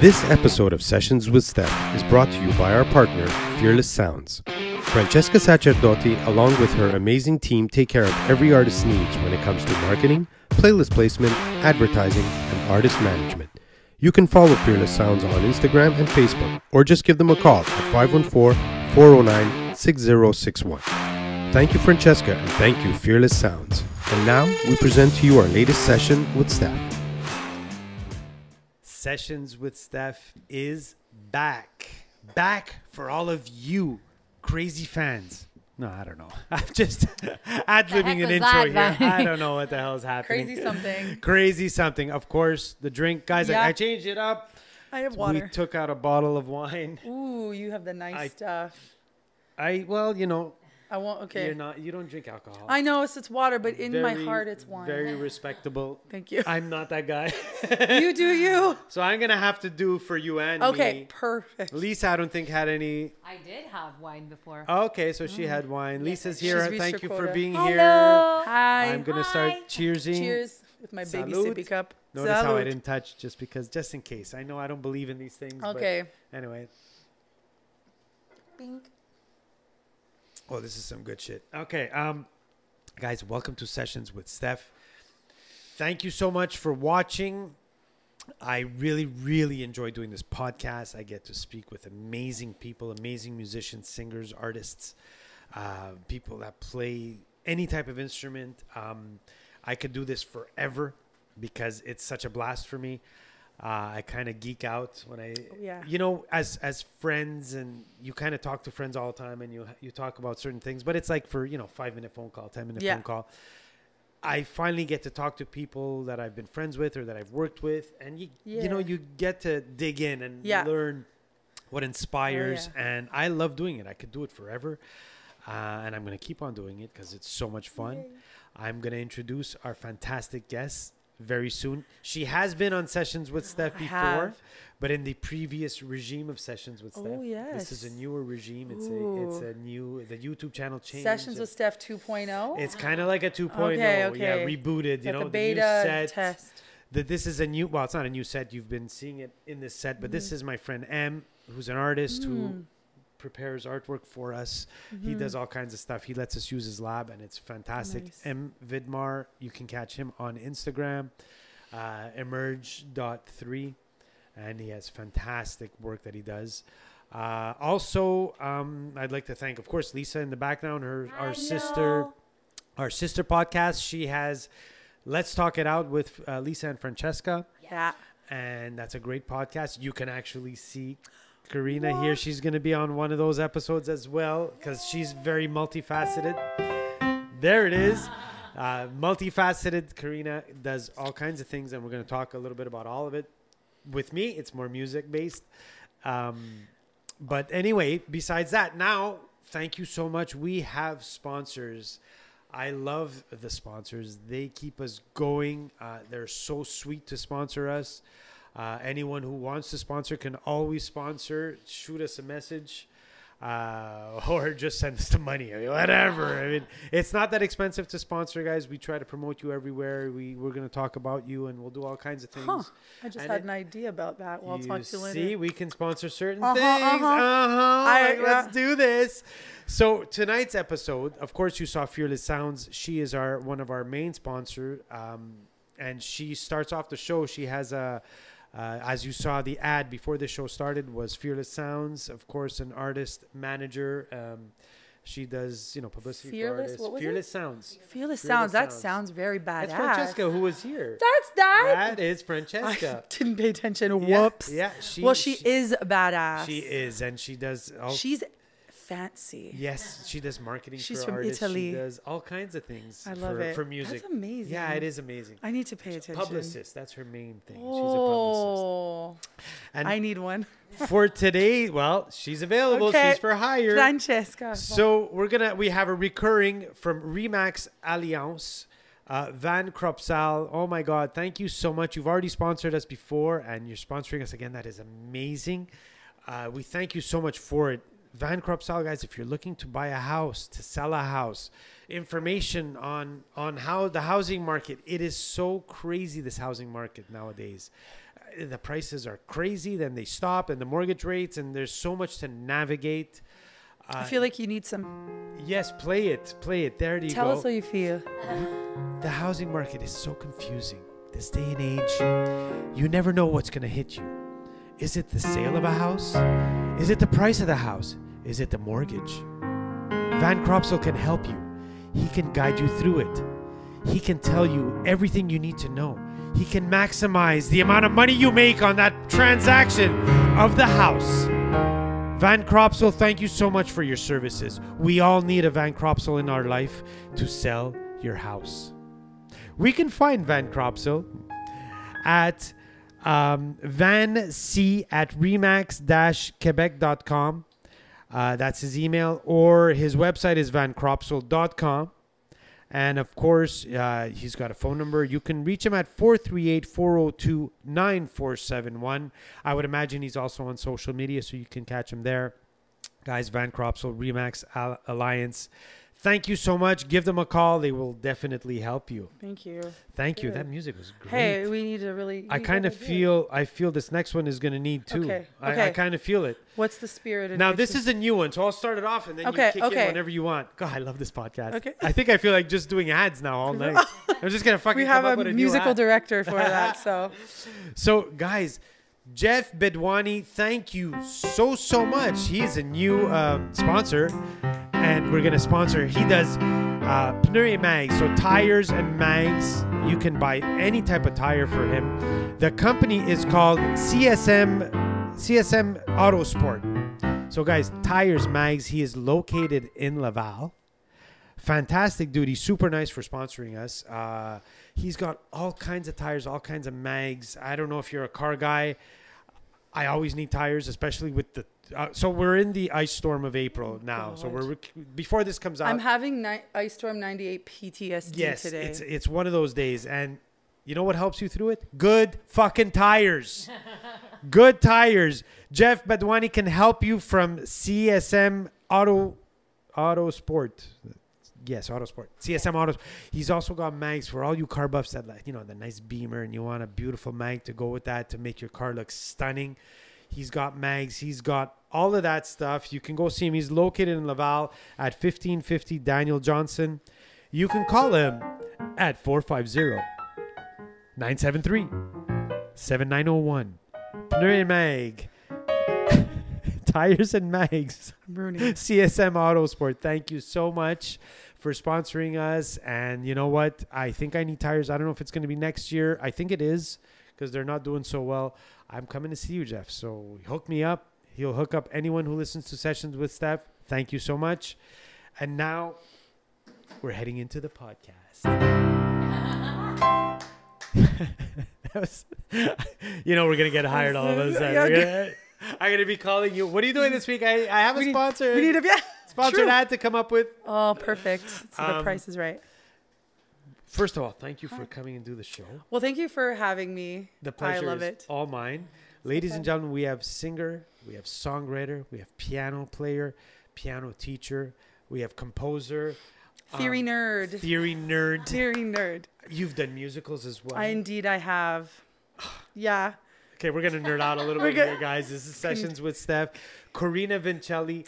This episode of Sessions with Stef is brought to you by our partner, Fearless Sounds. Francesca Sacerdoti, along with her amazing team, take care of every artist's needs when it comes to marketing, playlist placement, advertising, and artist management. You can follow Fearless Sounds on Instagram and Facebook, or just give them a call at 514-409-6061. Thank you, Francesca, and thank you, Fearless Sounds. And now, we present to you our latest session with Stef. Sessions with Stef is back. Back for all of you crazy fans. No, I don't know. I'm just ad-libbing an intro here. I don't know what the hell is happening. Crazy something. Crazy something. Of course, the drink. Guys, Yeah. I changed it up. I have water. We took out a bottle of wine. Ooh, you have the nice stuff. Well, you know. I won't. Okay. You don't drink alcohol. I know it's water, but in my heart it's wine. Very respectable. Thank you. I'm not that guy. You do you. So I'm going to have to do for you and me. Okay, perfect. Lisa, I don't think had any. I did have wine before. Okay, so she had wine. Lisa's here. She's Thank reached you her for quota. being Hello. here. Hi. I'm going to start cheersing. Cheers with my baby Salud. sippy cup. Notice how I Salud. didn't touch just in case. I know I don't believe in these things. Okay. But anyway. Bink. Oh, this is some good shit. Okay. Guys, welcome to Sessions with Stef. Thank you so much for watching. I really, really enjoy doing this podcast. I get to speak with amazing people, amazing musicians, singers, artists, people that play any type of instrument. I could do this forever because it's such a blast for me. I kind of geek out when you know, as friends, and you kind of talk to friends all the time, and you talk about certain things, but it's like for, 5-minute phone call, 10-minute phone call. I finally get to talk to people that I've been friends with or that I've worked with, and you know, you get to dig in and learn what inspires, and I love doing it. I could do it forever, and I'm going to keep on doing it because it's so much fun. Yay. I'm going to introduce our fantastic guest very soon. She has been on Sessions with Stef before, but in the previous regime of Sessions with Stef. Oh, yes. This is a newer regime. The YouTube channel changed. Sessions with Stef 2.0. It's kind of like a 2.0. Okay. Yeah, rebooted. Like the beta new set. test. This is a new, well, it's not a new set. You've been seeing it in this set, but this is my friend M, who's an artist who prepares artwork for us. He does all kinds of stuff. He lets us use his lab, and it's fantastic. Nice. M Vidmar, you can catch him on Instagram, emerge.3, and he has fantastic work that he does. Also, I'd like to thank, of course, Lisa in the background, our sister podcast. She has Let's Talk It Out with Lisa and Francesca. Yeah. And that's a great podcast. You can actually see Corina here. She's going to be on one of those episodes as well because she's very multifaceted. There it is. Multifaceted. Corina does all kinds of things, and we're going to talk a little bit about all of it. With me, it's more music based. But anyway, besides that, now, thank you so much. We have sponsors. I love the sponsors. They keep us going. They're so sweet to sponsor us. Anyone who wants to sponsor can always sponsor. Shoot us a message or just send us the money. I mean, whatever. I mean, it's not that expensive to sponsor, guys. We try to promote you everywhere. We're going to talk about you, and we'll do all kinds of things. I just had an idea about that. Well, I'll talk to you later. See, we can sponsor certain things. Let's do this. So tonight's episode, of course, you saw Fearless Sounds. She is one of our main sponsors, and she starts off the show. She has as you saw, the ad before the show started was Fearless Sounds, of course, an artist manager. She does, publicity for artists. What was Fearless it? Sounds. Fearless Sounds. That sounds very badass. That's Francesca, who was here. That's that. That is Francesca. I didn't pay attention. Whoops. Yeah. She is badass. She is, and she does. She's fancy. Yes, she does marketing She's for from artists. Italy. She does all kinds of things I love it. For music. That's amazing. Yeah, it is amazing. I need to pay attention. Publicist. That's her main thing. Oh, she's a publicist. And I need one. For today, well, she's available. Okay. She's for hire. Francesca. So we have a recurring from Remax Alliance, Van Kropsal. Oh my God. Thank you so much. You've already sponsored us before, and you're sponsoring us again. That is amazing. We thank you so much for it. Van Kropsal, guys, if you're looking to buy a house, to sell a house, information on how the housing market, it is so crazy, this housing market nowadays. the prices are crazy. Then they stop, and the mortgage rates, and there's so much to navigate. I feel like you need some. Yes, play it. There you Tell go. us how you feel. The housing market is so confusing. This day and age, you never know what's going to hit you. Is it the sale of a house? Is it the price of the house? Is it the mortgage? Van Cropsel can help you. He can guide you through it. He can tell you everything you need to know. He can maximize the amount of money you make on that transaction of the house. Van Cropsel, thank you so much for your services. We all need a Van Cropsel in our life to sell your house. We can find Van Cropsel at vanc@remax-quebec.com. That's his email, or his website is vancropsel.com. And of course, he's got a phone number. You can reach him at 438-402-9471. I would imagine he's also on social media, so you can catch him there. Guys, Van Cropsel, Remax Alliance. Thank you so much. Give them a call. They will definitely help you. Thank you. Thank you. That music was great. Hey, we need to really. I feel this next one is going to need too. Okay. I kind of feel it. What's the spirit? Now, this is a new one, so I'll start it off and then you kick in whenever you want. God, I love this podcast. Okay. I think I feel like just doing ads now all night. I'm just going to fucking We come have up with a new musical ad. director for that, so. So, guys, Jeff Bedwani, thank you so much. He's a new sponsor, and we're going to sponsor. He does pneu et mags, so tires and mags. You can buy any type of tire for him. The company is called CSM Autosport. So, guys, tires, mags. He is located in Laval. Fantastic dude. He's super nice for sponsoring us. He's got all kinds of tires, all kinds of mags. I don't know if you're a car guy. I always need tires, especially with the. So we're in the ice storm of April now. God. So we're before this comes out. I'm having Ice Storm 98 PTSD today. It's one of those days, and you know what helps you through it? Good fucking tires. Good tires. Jeff Bedwani can help you from CSM Autosport. Yes, Autosport. CSM Autos. He's also got mags for all you car buffs that like, the nice Beamer, and you want a beautiful mag to go with that to make your car look stunning. He's got mags. He's got all of that stuff. You can go see him. He's located in Laval at 1550 Daniel Johnson. You can call him at 450-973-7901. Pneu et mag. Tires and mags. CSM Autosport. Thank you so much for sponsoring us. And you know what? I think I need tires. I don't know if it's going to be next year. I think it is, because they're not doing so well. I'm coming to see you, Jeff. So hook me up. He'll hook up anyone who listens to Sessions with Stef. Thank you so much. And now we're heading into the podcast. We're going to get hired all of a sudden. I'm going to be calling you. What are you doing this week? I have a sponsor. We need a sponsored ad to come up with. Oh, perfect. So the price is right. First of all, thank you for coming and do the show. Well, thank you for having me. The pleasure I love is it. all mine. Ladies and gentlemen, we have singer, we have songwriter, we have piano player, piano teacher, we have composer. Theory nerd. Theory nerd. You've done musicals as well. Indeed, I have. Yeah. Okay, we're going to nerd out a little bit here, guys. This is Sessions with Stef. Corina Vincelli,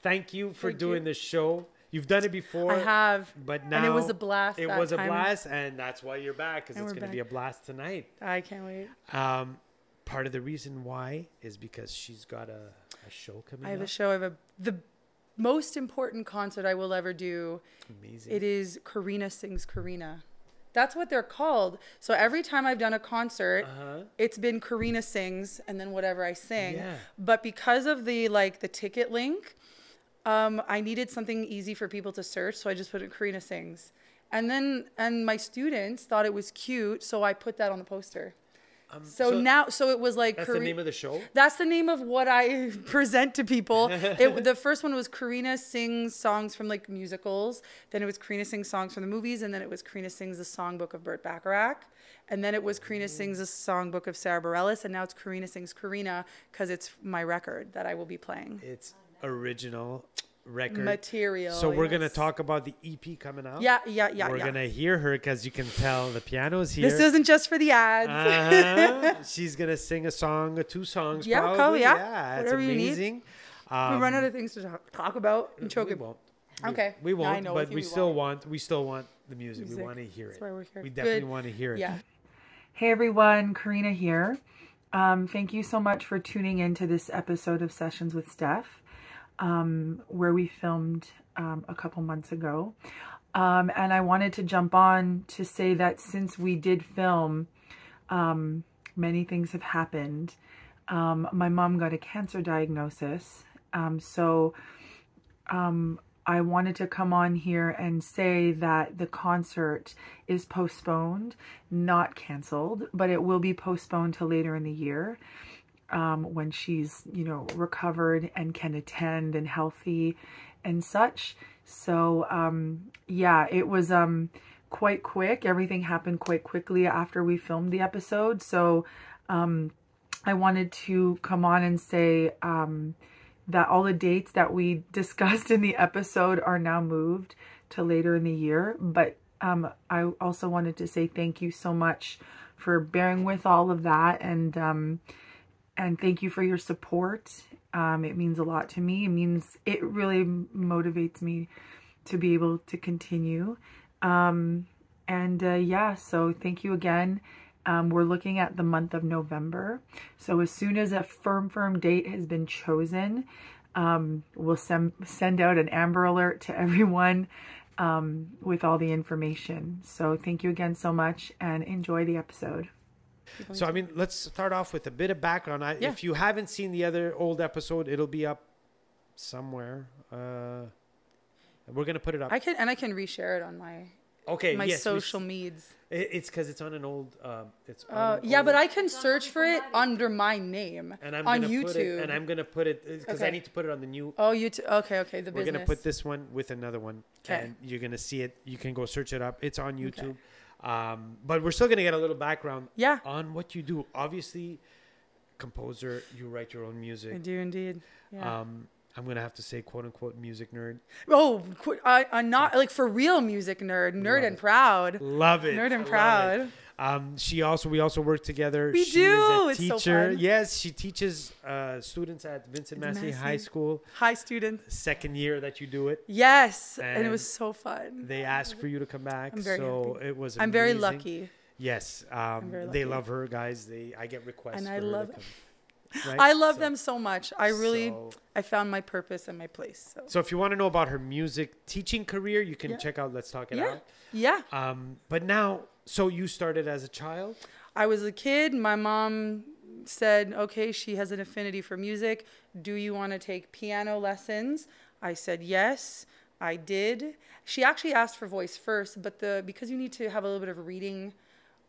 thank you for doing the show. You've done it before. I have. But now. And it was a blast. It was a blast, and that's why you're back, because it's going to be a blast tonight. I can't wait. Part of the reason why is because she's got a show coming up. I have a show. I have the most important concert I will ever do. Amazing. It is Corina Sings Corina. That's what they're called. So every time I've done a concert, it's been Corina Sings and then whatever I sing. Yeah. But because of the ticket link, I needed something easy for people to search, so I just put in Corina Sings. And my students thought it was cute, so I put that on the poster. So it was like... That's the name of the show? That's the name of what I present to people. The first one was Corina Sings songs from musicals. Then it was Corina Sings songs from the movies. And then it was Corina Sings the songbook of Burt Bacharach. And then it was Corina Sings the songbook of Sarah Bareilles. And now it's Corina Sings Corina, because it's my record that I will be playing. It's original, record. Material. So we're going to yes. talk about the EP coming out. Yeah. We're going to hear her because you can tell the piano's here. This isn't just for the ads. She's going to sing a song or two songs Yeah, probably. yeah. It's Whatever you need. amazing. We run out of things to talk about and choke We it. won't. Okay. We won't, I know, but with you we we still won't. want the music. We want to hear That's it. why we're here. We definitely Good. want to hear it. Yeah. Hey everyone, Corina here. Thank you so much for tuning in to this episode of Sessions with Stef, where we filmed a couple months ago. And I wanted to jump on to say that since we did film, many things have happened. My mom got a cancer diagnosis. So I wanted to come on here and say that the concert is postponed, not canceled, but it will be postponed till later in the year, when she's, recovered and can attend and healthy and such. So, yeah, it was, quite quick. Everything happened quite quickly after we filmed the episode. So, I wanted to come on and say, that all the dates that we discussed in the episode are now moved to later in the year. But I also wanted to say thank you so much for bearing with all of that, and thank you for your support. It means a lot to me. It really motivates me to be able to continue. Yeah, so thank you again. We're looking at the month of November. So as soon as a firm date has been chosen, we'll send out an Amber Alert to everyone with all the information. So thank you again so much and enjoy the episode. So, let's start off with a bit of background. If you haven't seen the other old episode, it'll be up somewhere. We're going to put it up. I can reshare it on my social medias. It's because it's on an old. But I can search for it under my name on YouTube. And I'm gonna put it because I need to put it on the new. Oh, YouTube. Okay. The We're business. gonna put this one with another one, and you're gonna see it. You can go search it up. It's on YouTube. But we're still gonna get a little background. On what you do. Obviously, composer. You write your own music. I do indeed. Yeah. I'm going to have to say, quote unquote, music nerd. Oh, I'm not like for real music nerd and proud. Love it. Nerd and proud. We also work together. We do. Is a teacher. It's so fun. Yes, she teaches students at Vincent Massey High School. Hi, students. Second year that you do it. Yes, and it was so fun. They asked for you to come back, I'm very happy. It was amazing. I'm very lucky. Yes, they love her, guys. I get requests, and for I her love to come. it. Right? I love them so much. I found my purpose and my place. So if you want to know about her music teaching career, you can check out Let's Talk It Out. Yeah. But now, so you started as a child? I was a kid. My mom said, okay, she has an affinity for music. Do you want to take piano lessons? I said, yes, I did. She actually asked for voice first, but because you need to have a little bit of reading,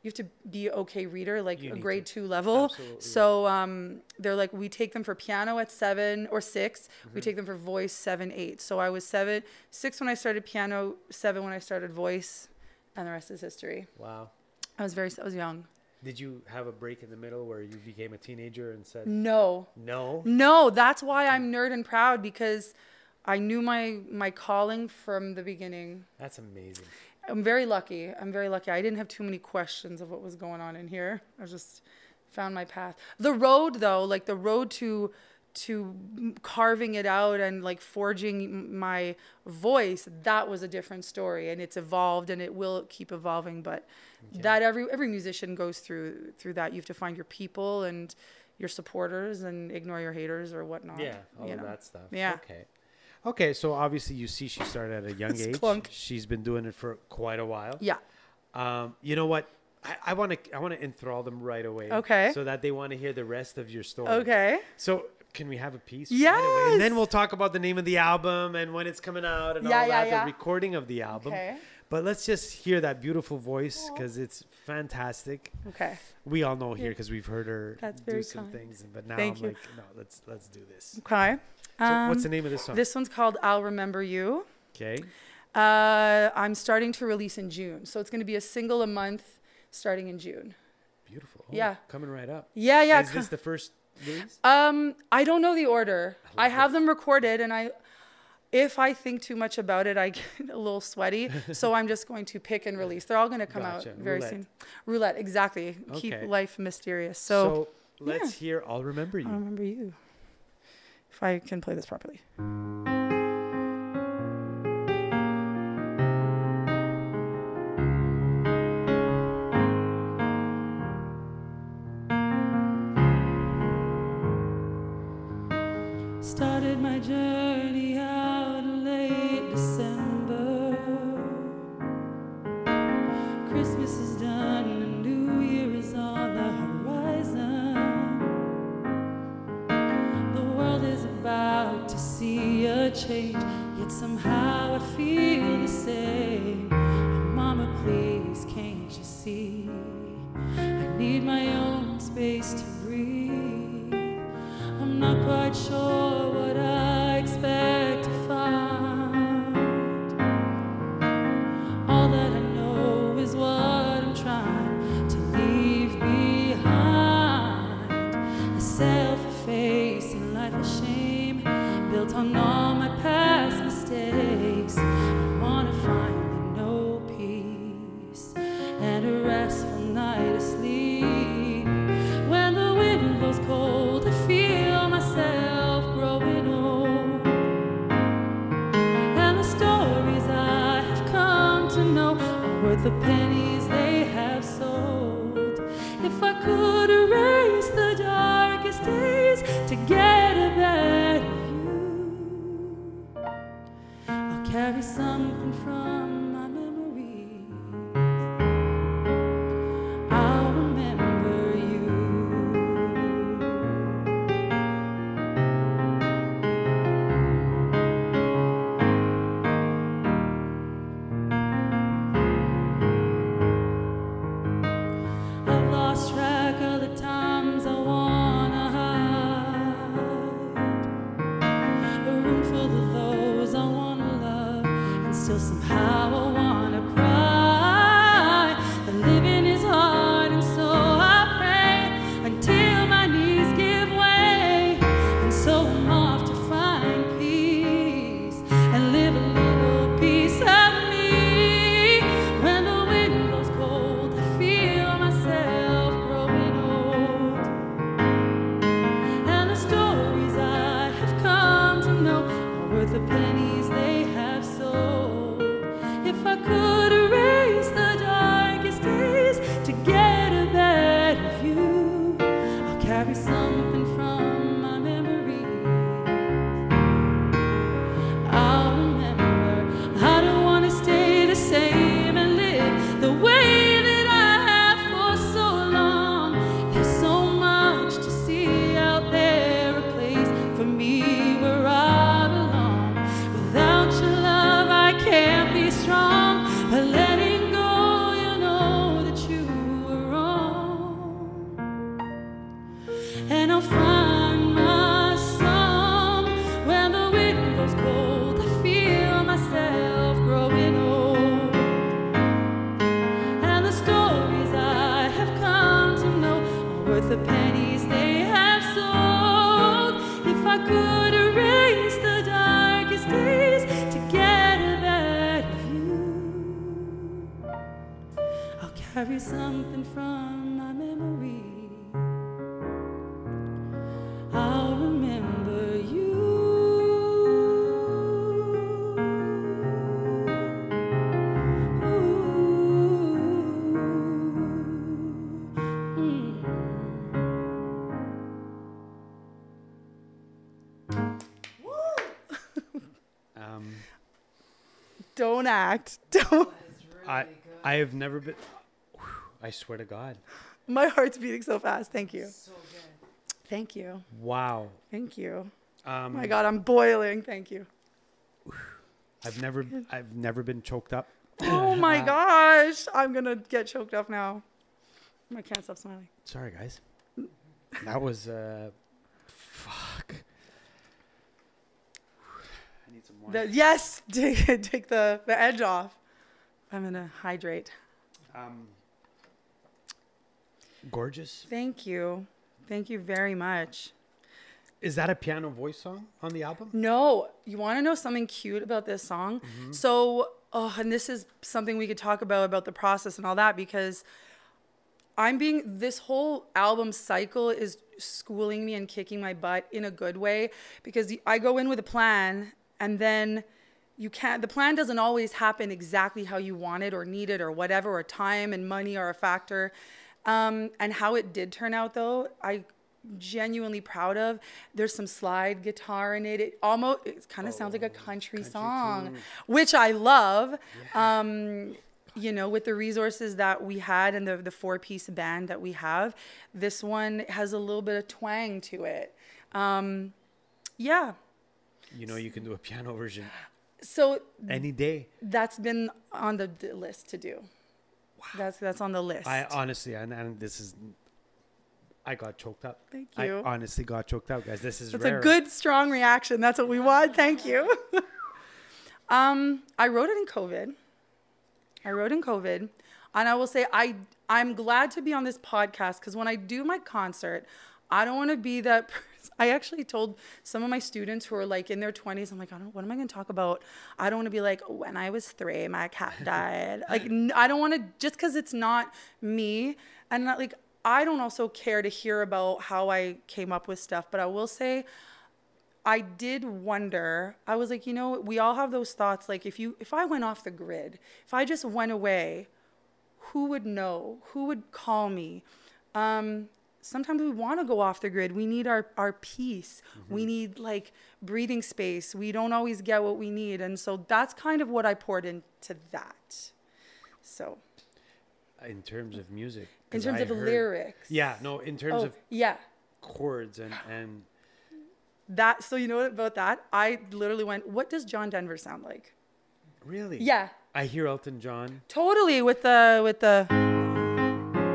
you have to be an okay reader, like a grade 2 level. Absolutely. So they're like, we take them for piano at 7 or 6. We take them for voice 7, 8. So I was 6 when I started piano, 7 when I started voice, and the rest is history. Wow. I was young. Did you have a break in the middle where you became a teenager and said no? That's why I'm nerd and proud, because I knew my calling from the beginning. That's amazing. I'm very lucky. I didn't have too many questions of what was going on in here. I just found my path. The road, though, like the road to carving it out and like forging my voice, that was a different story, and it's evolved and it will keep evolving. But that every musician goes through that. You have to find your people and your supporters and ignore your haters or whatnot. Yeah, all of that stuff. Yeah. Okay, so obviously you see she started at a young age. Clunk. She's been doing it for quite a while. Yeah. You know what? I want to enthrall them right away. Okay. So that they want to hear the rest of your story. Okay. So can we have a piece? Yes. Right away? And then we'll talk about the name of the album and when it's coming out and all that, the recording of the album. Okay. But let's just hear that beautiful voice because it's fantastic. Okay. We all know here because we've heard her do some kind. things. But now Thank I'm you. like, no, let's do this. Okay. So what's the name of this song? This one's called I'll Remember You. Okay. I'm starting to release in June. So it's going to be a single a month starting in June. Beautiful. Oh, Yeah. Coming right up. Yeah. Is this the first release? I don't know the order. I have them recorded, and if I think too much about it, I get a little sweaty. So I'm just going to pick and release. They're all going to come out very soon. Roulette, exactly. Okay. Keep life mysterious. So let's hear I'll Remember You. I'll Remember You. If I can play this properly. Started my journey out in late December. Christmas is done and New Year is on the horizon. The world is about to see a change, yet somehow I feel the same. Oh, Mama, please, can't you see? I need my own space to breathe. I'm not quite sure what I expect to find. All that I know is what I'm trying to leave behind. A self-effacing life of shame built on all my past mistakes. I want to find no peace and a restful night of sleep. When the wind blows cold, I feel myself growing old, and the stories I have come to know are worth the pennies they have sold. If I could erase the darkest days to get a better view, I'll carry something from my memories. I'll remember you. I've lost track of the times I wanna hide. A room full of those I wanna love, and still somehow I wanna cry. The living is hard, and so I pray until my knees give way. And so I'm off to find peace and live a little piece of me. When the wind blows cold, I feel myself growing old, and the stories I have come to know are worth the pennies they have sold. If I could erase the darkest days to get a better view, I'll carry something from my memories. I'll remember. I don't want to stay the same and live the way that I have for so long. There's so much to see out there, a place for me where I belong. Without your love, I can't be strong. But letting go, you know that you were wrong. And I'll find my song. When the wind blows cold, I feel myself growing old, and the stories I have come to know are worth the pennies they have sold. If I could erase the darkest days to get a better view, I'll carry something from my memory. I'll remember you. Don't act. Don't. I have never been. I swear to God. My heart's beating so fast. Thank you. So good. Thank you. Wow. Thank you. Oh my God, I'm boiling. Thank you. I've never been choked up. Oh my gosh. I'm going to get choked up now. I can't stop smiling. Sorry, guys. That was fuck. I need some more. Yes, take the edge off. I'm going to hydrate. Gorgeous. Thank you. Thank you very much. Is that a piano voice song on the album? No, you want to know something cute about this song? So, and this is something we could talk about the process and all that, because this whole album cycle is schooling me and kicking my butt in a good way, because I go in with a plan, and then the plan doesn't always happen exactly how you want it or need it or whatever, or time and money are a factor. And how it did turn out, though, I genuinely proud of. There's some slide guitar in it. It kind of sounds like a country song, tune. which I love. You know, with the resources that we had and the 4-piece band that we have, this one has a little bit of twang to it. Yeah. You know, you can do a piano version So any day. that's been on the list to do. Wow. That's on the list. I honestly, and this is, I got choked up. Thank you. I honestly got choked up, guys. This is That's rare. a good, strong reaction. That's what we want. Thank you. I wrote it in COVID. And I will say I'm glad to be on this podcast, because when I do my concert, I don't want to be that person. I actually told some of my students who are like in their 20s, I'm like, what am I going to talk about? I don't want to be like, when I was 3, my cat died. Like, I don't want to, just because it's not me. And not, like, I don't also care to hear about how I came up with stuff. But I will say, I did wonder, I was like, you know, we all have those thoughts. Like, if I went off the grid, if I just went away, who would know? Who would call me? Sometimes we want to go off the grid. We need our peace. Mm-hmm. We need like breathing space. We don't always get what we need. And so that's kind of what I poured into that. So. In terms of music. In terms of lyrics. Yeah, no, in terms of chords and that. So you know about that? I literally went, what does John Denver sound like? Really? Yeah. I hear Elton John. Totally with the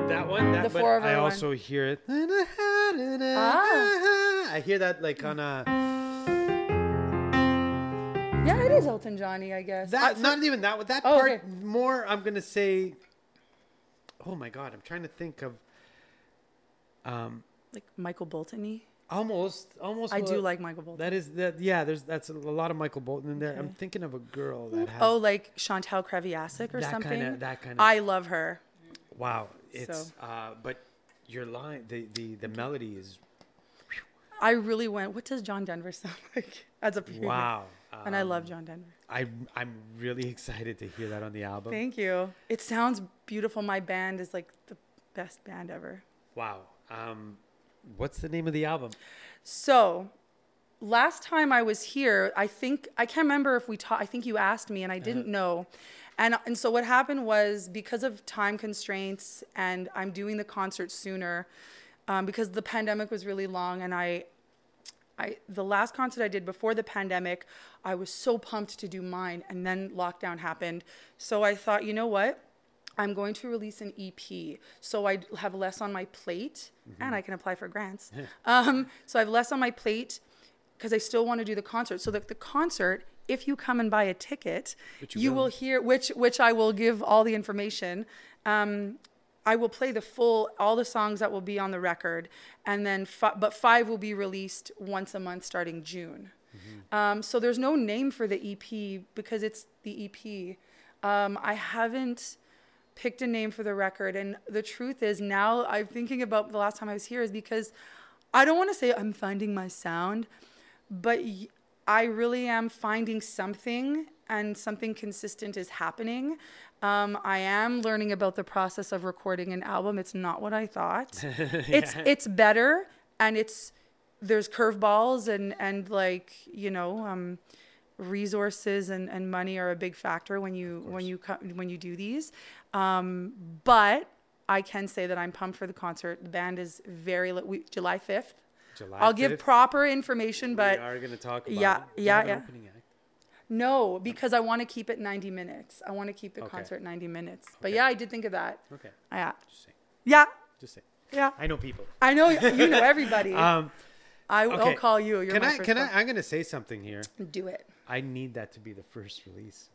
that one. That, the but four of I one. also hear it. I hear that like on a. Yeah, it is Elton Johnny, I guess. That not even that. With that part more, I'm gonna say. Oh my God, I'm trying to think of. Like Michael Bolton-y. Almost. I do like Michael Bolton. That is that. Yeah, that's a lot of Michael Bolton in there. Okay. I'm thinking of a girl that has. Oh, like Chantal Kreviasik or something. That kind of. I love her. Wow, it's but your line, the melody is. I really went. What does John Denver sound like as a pianist? Wow, and I love John Denver. I'm really excited to hear that on the album. Thank you. It sounds beautiful. My band is like the best band ever. Wow. What's the name of the album? So, last time I was here, I can't remember if we talked. I think you asked me, and I didn't know. And so what happened was, because of time constraints, and I'm doing the concert sooner, because the pandemic was really long, and the last concert I did before the pandemic, I was so pumped to do mine, and then lockdown happened. So I thought, you know what? I'm going to release an EP, so I have less on my plate, and I can apply for grants. So I have less on my plate because I still want to do the concert. So the concert, if you come and buy a ticket, you will hear, which I will give all the information. I will play all the songs that will be on the record, and then but 5 will be released once a month starting June. So there's no name for the EP because it's the EP. I haven't picked a name for the record, and the truth is, now I'm thinking about the last time I was here, is because I don't want to say I'm finding my sound, but I really am finding something, and something consistent is happening. I am learning about the process of recording an album. It's not what I thought. It's better, and there's curveballs and like, you know, resources and money are a big factor when you do these. But I can say that I'm pumped for the concert. The band is July 5th. I'll give proper information, but we are going to talk about opening act. No, because I want to keep it 90 minutes. I want to keep the concert 90 minutes. But yeah, I did think of that. Okay. Yeah. Just say. Yeah. Just say. Yeah. I know people. I know you know everybody. I'll call you. You're my first I'm going to say something here. Do it. I need that to be the first release.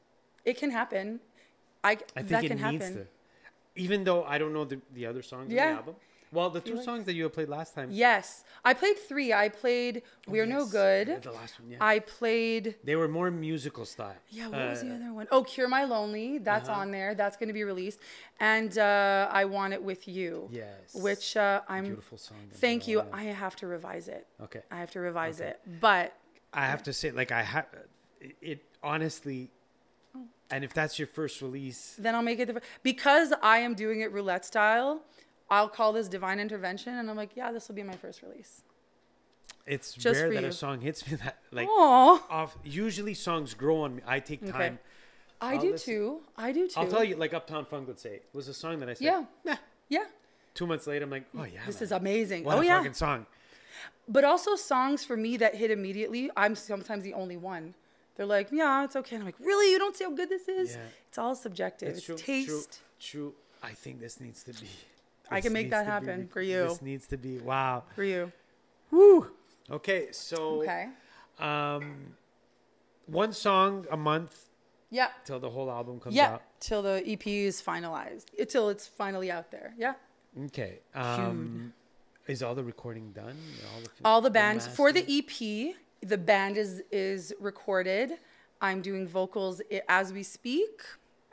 It can happen. I think it needs to. Even though I don't know the other songs on the album, Well, the two songs that you had played last time. Yes. I played 3. I played We're No Good. Yeah, the last one, yeah. I played... They were more musical style. Yeah, what was the other one? Oh, Cure My Lonely. That's on there. That's going to be released. And I Want It With You. Yes. Which I'm... Beautiful song. Thank you. I have to revise it. Okay. I have to revise it. But... I have to say, like, I have... It honestly... And if that's your first release... Then I'll make it... Because I am doing it roulette style... I'll call this divine intervention, and I'm like, yeah, this will be my first release. It's Just rare for that you. a song hits me that like Aww. off. Usually songs grow on me. I take time. I do too. I'll tell you, like Uptown Funk, let's say, was a song that I said, Yeah. Yeah. 2 months later, I'm like, oh yeah, This man. is amazing. What Oh a yeah. fucking song. But also songs for me that hit immediately, I'm sometimes the only one. They're like, yeah, it's okay. And I'm like, really? You don't see how good this is? Yeah. It's all subjective. It's true, taste. True. I think this needs to be. I can make that happen for you. This needs to be, wow. For you. Woo. Okay, so Okay. one song a month Yeah. till the whole album comes Yeah. out. Till the EP is finalized. Till it's finally out there. Yeah. Okay. Is all the recording done? All the bands for the mastering? EP, the band is recorded. I'm doing vocals as we speak,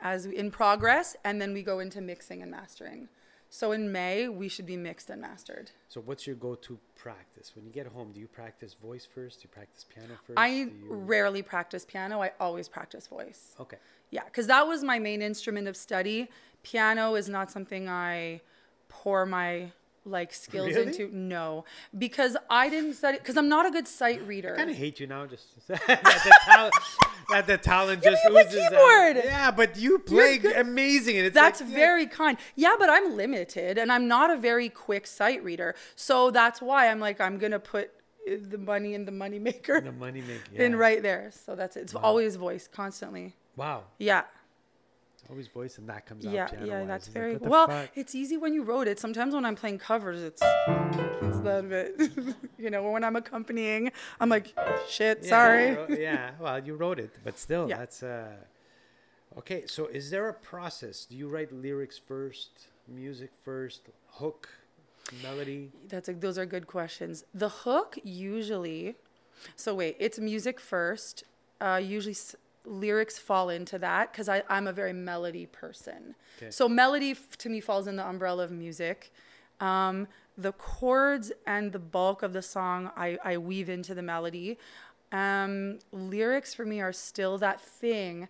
in progress, and then we go into mixing and mastering. So in May, we should be mixed and mastered. So what's your go-to practice? When you get home, do you practice voice first? Do you practice piano first? I rarely practice piano. I always practice voice. Okay. Yeah, because that was my main instrument of study. Piano is not something I pour my skills Really? into. No, because I didn't study. Because I'm not a good sight reader. I kind of hate you now. Just that the talent just me the oozes out. keyboard. Yeah, but you play amazing, and it's That's like, very kind. Yeah, but I'm limited, and I'm not a very quick sight reader. So that's why I'm like, I'm gonna put the money in the money maker. the money making. In right there. So that's it. It's always voice, constantly. Wow. Yeah. Always voice, and that comes out. Yeah, piano-wise. that's It's very like, what the well. fuck? It's easy when you wrote it. Sometimes when I'm playing covers, it's that bit. Or when I'm accompanying, I'm like, shit, sorry. Yeah, well, you wrote it, but still, Yeah. that's okay. So, is there a process? Do you write lyrics first, music first, hook, melody? Those are good questions. The hook usually. So wait, it's music first. Usually. Lyrics fall into that because I'm a very melody person. Okay. So melody to me falls in the umbrella of music. The chords and the bulk of the song I weave into the melody. Lyrics for me are still that thing.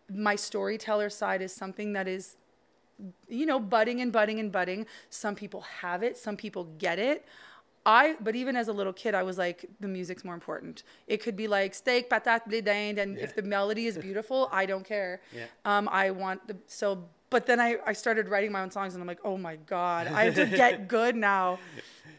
My storyteller side is something that is, budding and budding and budding. Some people have it. Some people get it. But even as a little kid, I was like, the music's more important. It could be like steak, patate, blé d'Inde, and if the melody is beautiful, I don't care. Yeah. But then I started writing my own songs, and I'm like, oh my God, I have to get good now.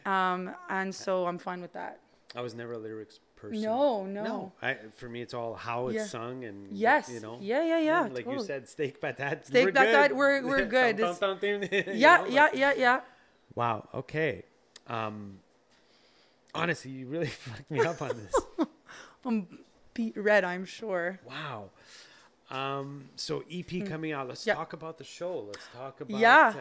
And so I'm fine with that. I was never a lyrics person. No. For me, it's all how it's sung and Yeah. Like totally. you said, steak, patate. Steak, we're patate, good. we're good. Yeah. Wow. Okay. Honestly, you really fucked me up on this. I'm beat red, I'm sure. Wow. So EP coming out. Let's talk about the show. Let's talk about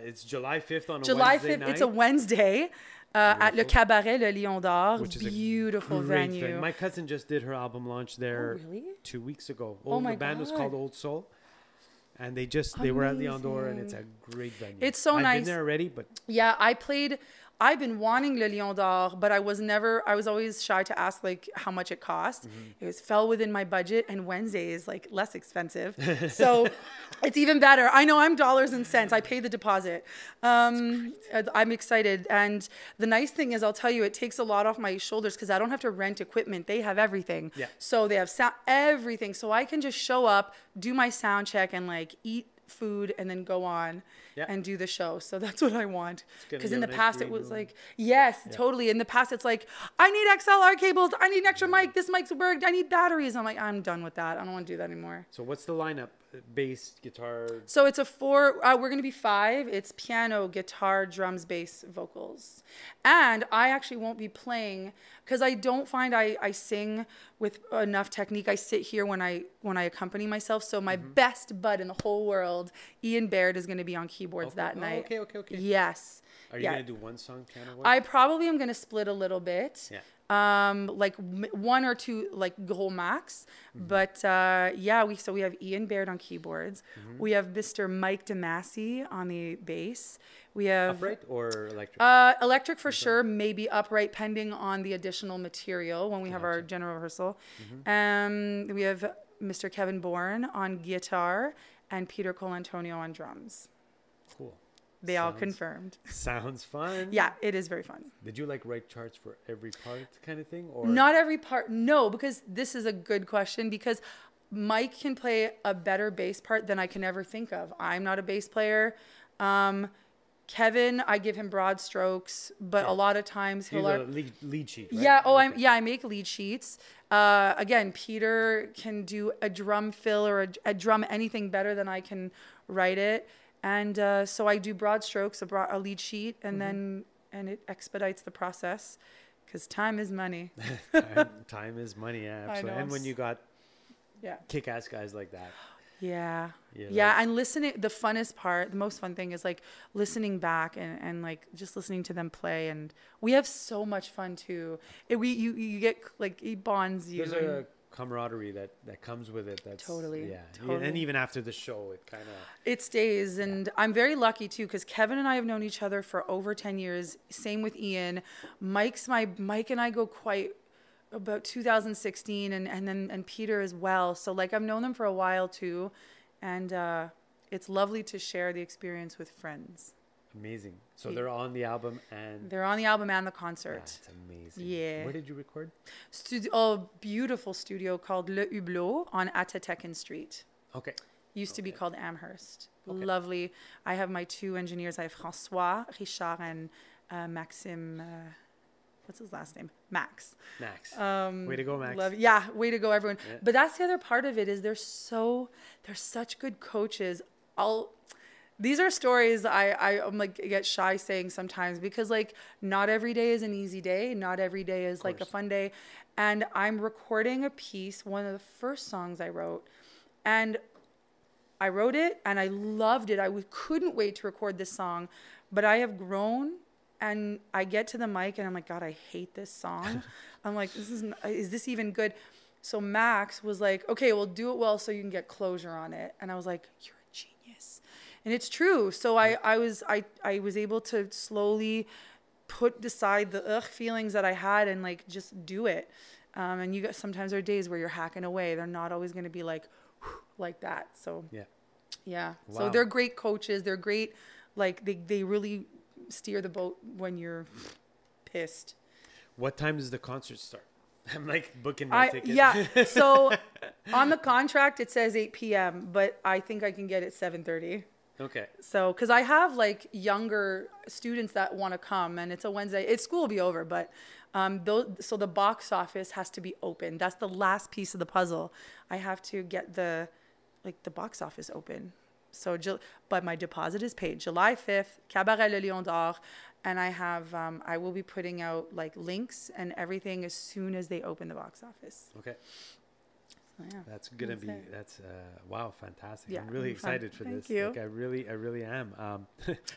it's July 5th on a Wednesday night. It's a Wednesday at Le Cabaret, Le Lion d'Or. Which is beautiful a great venue. thing. My cousin just did her album launch there 2 weeks ago. The band was called Old Soul. And they were at Lion d'Or, and it's a great venue. It's so nice. I've been there already, but yeah, I've been wanting Le Lion d'Or, but I was always shy to ask how much it cost. It fell within my budget, and Wednesday is less expensive. So it's even better. I know I'm dollars and cents. I pay the deposit. I'm excited. And the nice thing is, I'll tell you, it takes a lot off my shoulders because I don't have to rent equipment. They have everything. Yeah. So they have everything. So I can just show up, do my sound check, and eat food and then go on and do the show. So that's what I want. Because in the past it was totally. In the past it's I need XLR cables. I need an extra mic. This mic's worked. I need batteries. I'm like, I'm done with that. I don't want to do that anymore. So what's the lineup? bass, guitar. So it's a 4, we're going to be 5. It's piano, guitar, drums, bass, vocals. And I actually won't be playing because I don't find I sing with enough technique. I sit here when I accompany myself. So my best bud in the whole world, Ian Baird, is going to be on keyboards that night. Okay. Yes. Are you going to do one song piano work? I probably am going to split a little bit. Yeah. Like 1 or 2 like gros max, but yeah, we have Ian Baird on keyboards. We have Mr. Mike DeMasi on the bass. We have upright or electric? Electric for sure, maybe upright pending on the additional material when we have our general rehearsal. We have Mr. Kevin Bourne on guitar and Peter Colantonio on drums. Cool. They all confirmed. Sounds fun. Yeah, it is very fun. Did you like write charts for every part kind of thing? Or Not every part, no, because this is a good question because Mike can play a better bass part than I can ever think of. I'm not a bass player. Kevin, I give him broad strokes, but a lot of times he'll lead sheet, right? Yeah, I make lead sheets. Again, Peter can do a drum fill or a drum anything better than I can write it. And so I do broad strokes, a lead sheet, and then it expedites the process because time is money. Time is money, yeah, I absolutely. know. And when you got Yeah. kick-ass guys like that. Yeah. Yeah, Yeah. And listening, the funnest part, the most fun thing is like listening back and like just listening to them play. And we have so much fun too. You get like, it bonds you. There's a camaraderie that comes with it. That's Totally. Yeah. And even after the show, it kind of... It stays. And I'm very lucky too, because Kevin and I have known each other for over 10 years. Same with Ian. Mike and I go quite about 2016 and Peter as well. So like I've known them for a while too. And it's lovely to share the experience with friends. Amazing. So they're on the album and... They're on the album and the concert. That's amazing. Yeah. Where did you record? A beautiful studio called Le Hublot on Atateken Street. Okay. Used to be called Amherst. Okay. Lovely. I have my 2 engineers. I have François, Richard, and Maxime. What's his last name? Max. Way to go, Max. Way to go, everyone. Yeah. But that's the other part of it is they're such good coaches. These are stories I'm like get shy saying sometimes because like not every day is an easy day. Not every day is like a fun day. And I'm recording a piece, one of the first songs I wrote. And I wrote it and I loved it. I couldn't wait to record this song. But I have grown and I get to the mic and I'm like, God, I hate this song. I'm like, is this even good? So Max was like, okay, we'll do it well so you can get closure on it. And I was like, you're a genius. And it's true. So I was able to slowly put aside the feelings that I had and like just do it. And sometimes there are days where you're hacking away. They're not always going to be like that. So yeah. Wow. So they're great coaches. They're great. Like they really steer the boat when you're pissed. What time does the concert start? I'm like booking my ticket. Yeah. So on the contract it says 8 p.m. but I think I can get it 7:30. Okay. So, because I have like younger students that want to come, and it's a Wednesday. School will be over, but so the box office has to be open. That's the last piece of the puzzle. I have to get the box office open. So, but my deposit is paid. July 5th, Cabaret Le Lion d'Or, and I will be putting out like links and everything as soon as they open the box office. Okay. Yeah, that's gonna be wow, fantastic. Yeah, I'm really excited for this. Thank you. Like I really am.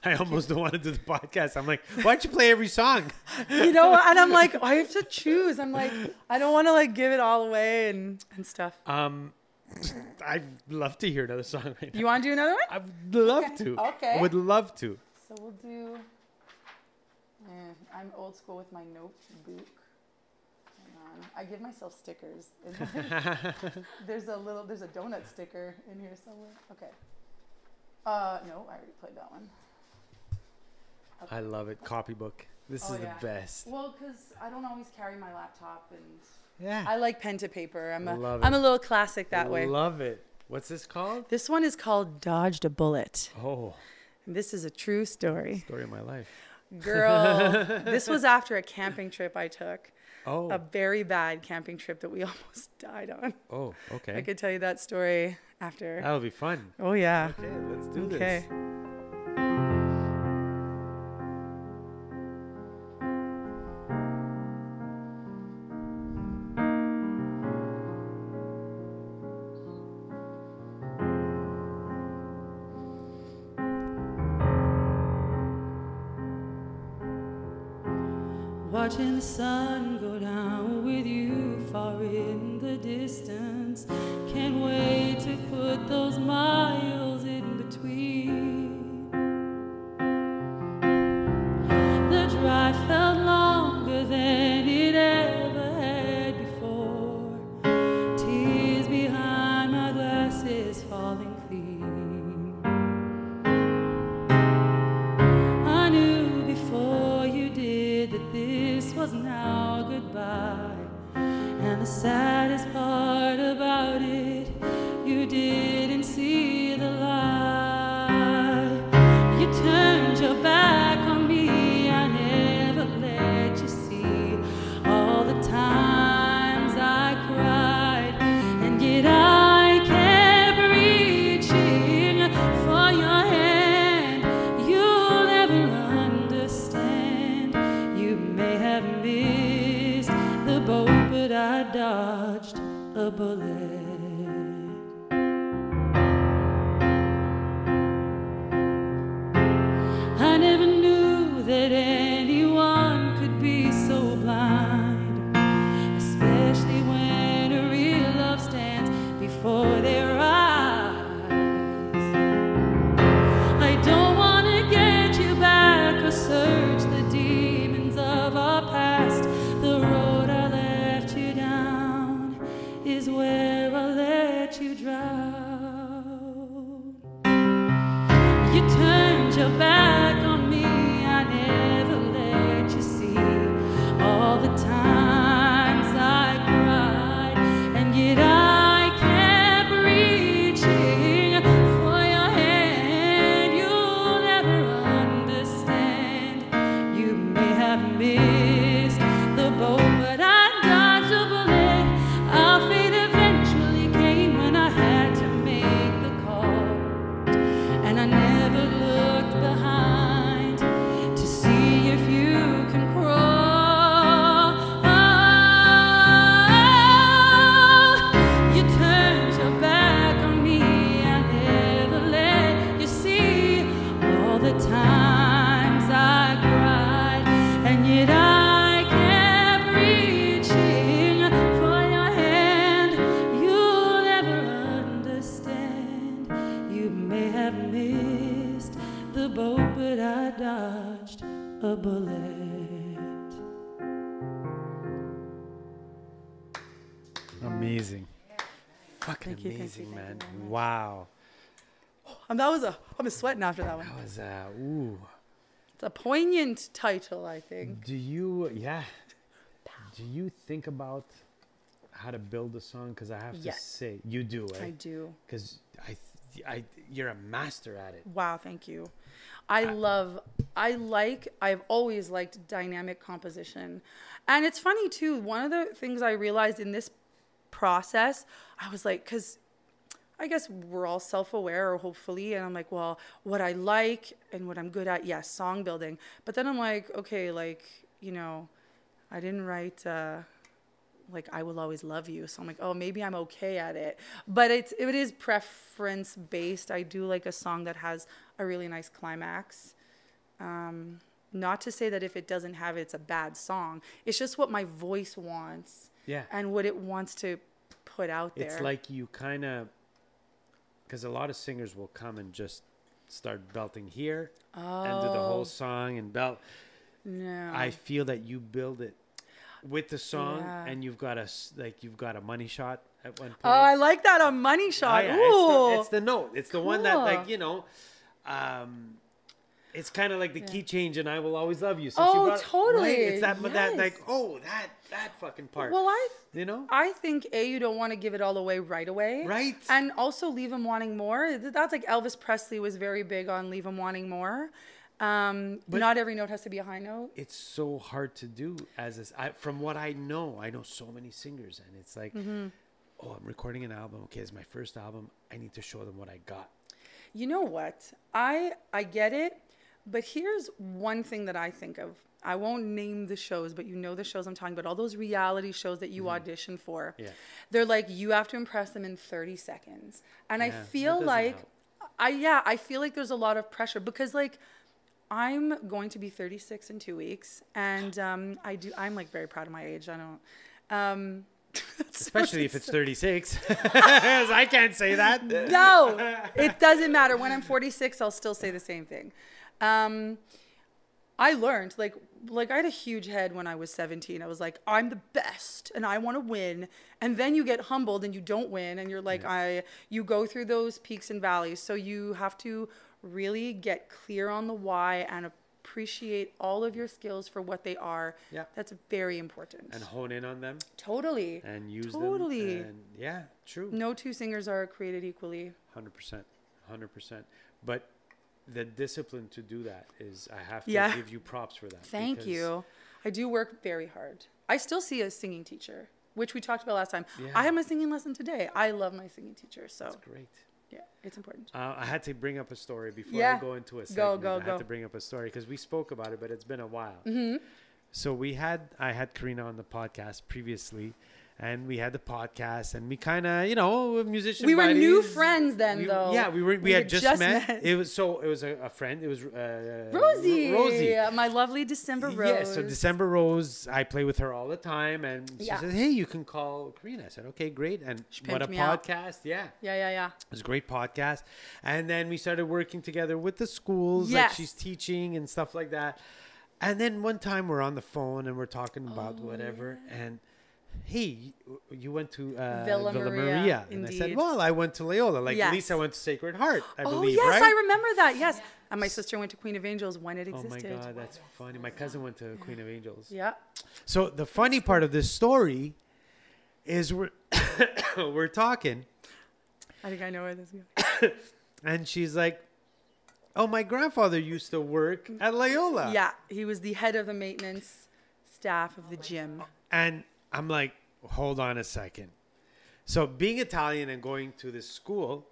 I almost don't want to do the podcast. I'm like, why don't you play every song? And I'm like, I have to choose. I'm like, I don't want to like give it all away and stuff. I'd love to hear another song right now. You want to do another one? I'd love to. Okay. I would love to. So we'll do. I'm old school with my notebook. I give myself stickers. There's a donut sticker in here somewhere. Okay. No, I already played that one. Okay. I love it. Copybook. This is the best. Well, because I don't always carry my laptop and yeah. I like pen to paper. I'm a little classic that way. Love it. What's this called? This one is called Dodged a Bullet. Oh. And this is a true story. Story of my life. Girl, this was after a camping trip I took. Oh. A very bad camping trip that we almost died on. Oh, okay. I could tell you that story after. That'll be fun. Oh yeah. Okay, let's do Okay. this. Watching the sun go down with you far in the distance. Can't wait to put those miles in between. The drive felt longer than it ever had before. Tears behind my glasses falling clean. I knew before you did that this was now goodbye. And the saddest part about it, you didn't see the light. You turned your back on me, I never let you see all the times I cried. And yet I kept reaching for your hand. You'll never understand. You may have missed the boat, but I dodged a bullet. I never knew that anyone could be so blind, especially when a real love stands before their eyes. I don't want to get you back or search the demons of our past. The road I left you down is where I let you drown. You turned your back on me, I never let you see all the times I cried. And yet I kept reaching for your hand. You'll never understand. You may have missed the boat, but I dodged a bullet. Our fate eventually came when I had to make the call. And I never looked behind to see if you can crawl. You turned your back on me, I never let you see all the times I cried. And yet I kept reaching for your hand. You'll never understand. You may have missed the boat, but I dodged a bullet. Amazing. Fucking Thank you, thank you, amazing, thank you man. very much. Wow. I'm sweating after that one. That was ooh. It's a poignant title, I think. Do you think about how to build a song? Because I have to Yes. say, you do, I right? do. Because you're a master at it. Wow, thank you. I've always liked dynamic composition. And it's funny too, one of the things I realized in this process, I was like, because I guess we're all self-aware, or hopefully, and I'm like, well, what I like and what I'm good at, yes, song building. But then I'm like, okay, like, you know, I didn't write like I Will Always Love You. So I'm like, oh, maybe I'm okay at it. But it is preference based. I do like a song that has a really nice climax. Not to say that if it doesn't have it, it's a bad song. It's just what my voice wants. Yeah. And what it wants to put out there. It's like you kind of, because a lot of singers will come and just start belting here and do the whole song and belt. No. I feel that you build it with the song, Yeah. and you've got a money shot at one point. Oh, I like that, a money shot. Yeah, Ooh. it's the note. It's the one that, Cool. like, you know, it's kind of like the key change in I Will Always Love You. Oh, totally. Right? It's that, Yes. like, that fucking part. Well, you know? I think you don't want to give it all away right away. Right. And also leave them wanting more. That's like Elvis Presley was very big on leave them wanting more. Not every note has to be a high note. It's so hard to do from what I know so many singers, and it's like, oh, I'm recording an album. Okay, it's my first album. I need to show them what I got. You know what? I get it, but here's one thing that I think of. I won't name the shows, but you know the shows I'm talking about. All those reality shows that you audition for. Yeah. They're like, you have to impress them in 30 seconds. And I feel like, I feel like there's a lot of pressure because like, I'm going to be 36 in 2 weeks. And I'm like very proud of my age. I don't, especially if it's 36. I can't say that. No, it doesn't matter. When I'm 46, I'll still say the same thing. I learned like I had a huge head when I was 17. I was like, I'm the best and I want to win. And then you get humbled and you don't win. And you're like, you go through those peaks and valleys. So you have to really get clear on the why and appreciate all of your skills for what they are. Yeah. That's very important. And hone in on them. Totally. And use them. And yeah, true. No two singers are created equally. 100%. But the discipline to do that is, I have to give you props for that. Thank you. I do work very hard. I still see a singing teacher, which we talked about last time. Yeah. I have my singing lesson today. I love my singing teacher. So that's great. Yeah, it's important. I had to bring up a story before I go into a segment. Go. I had to bring up a story because we spoke about it, but it's been a while. Mm-hmm. So I had Corina on the podcast previously. And we had the podcast, and we kind of, musician. We were new friends then, though. Yeah, we had just met. It was a friend. It was Rosie, my lovely December Rose. Yeah, so December Rose, I play with her all the time, and she said, "Hey, you can call Corina." I said, "Okay, great." And what a podcast! Yeah. Yeah. It was a great podcast, and then we started working together with the schools, like she's teaching and stuff like that. And then one time we're on the phone and we're talking about whatever, and hey, you went to Villa Maria. And I said, well, I went to Loyola. Like, at least I went to Sacred Heart, I believe, yes, right? I remember that, yes. And my sister went to Queen of Angels when it existed. Oh, my God, that's funny. My cousin went to Queen of Angels. Yeah. So the funny part of this story is we're talking. I think I know where this is going. And she's like, oh, my grandfather used to work at Loyola. Yeah, he was the head of the maintenance staff of the gym. And I'm like, hold on a second. So being Italian and going to this school,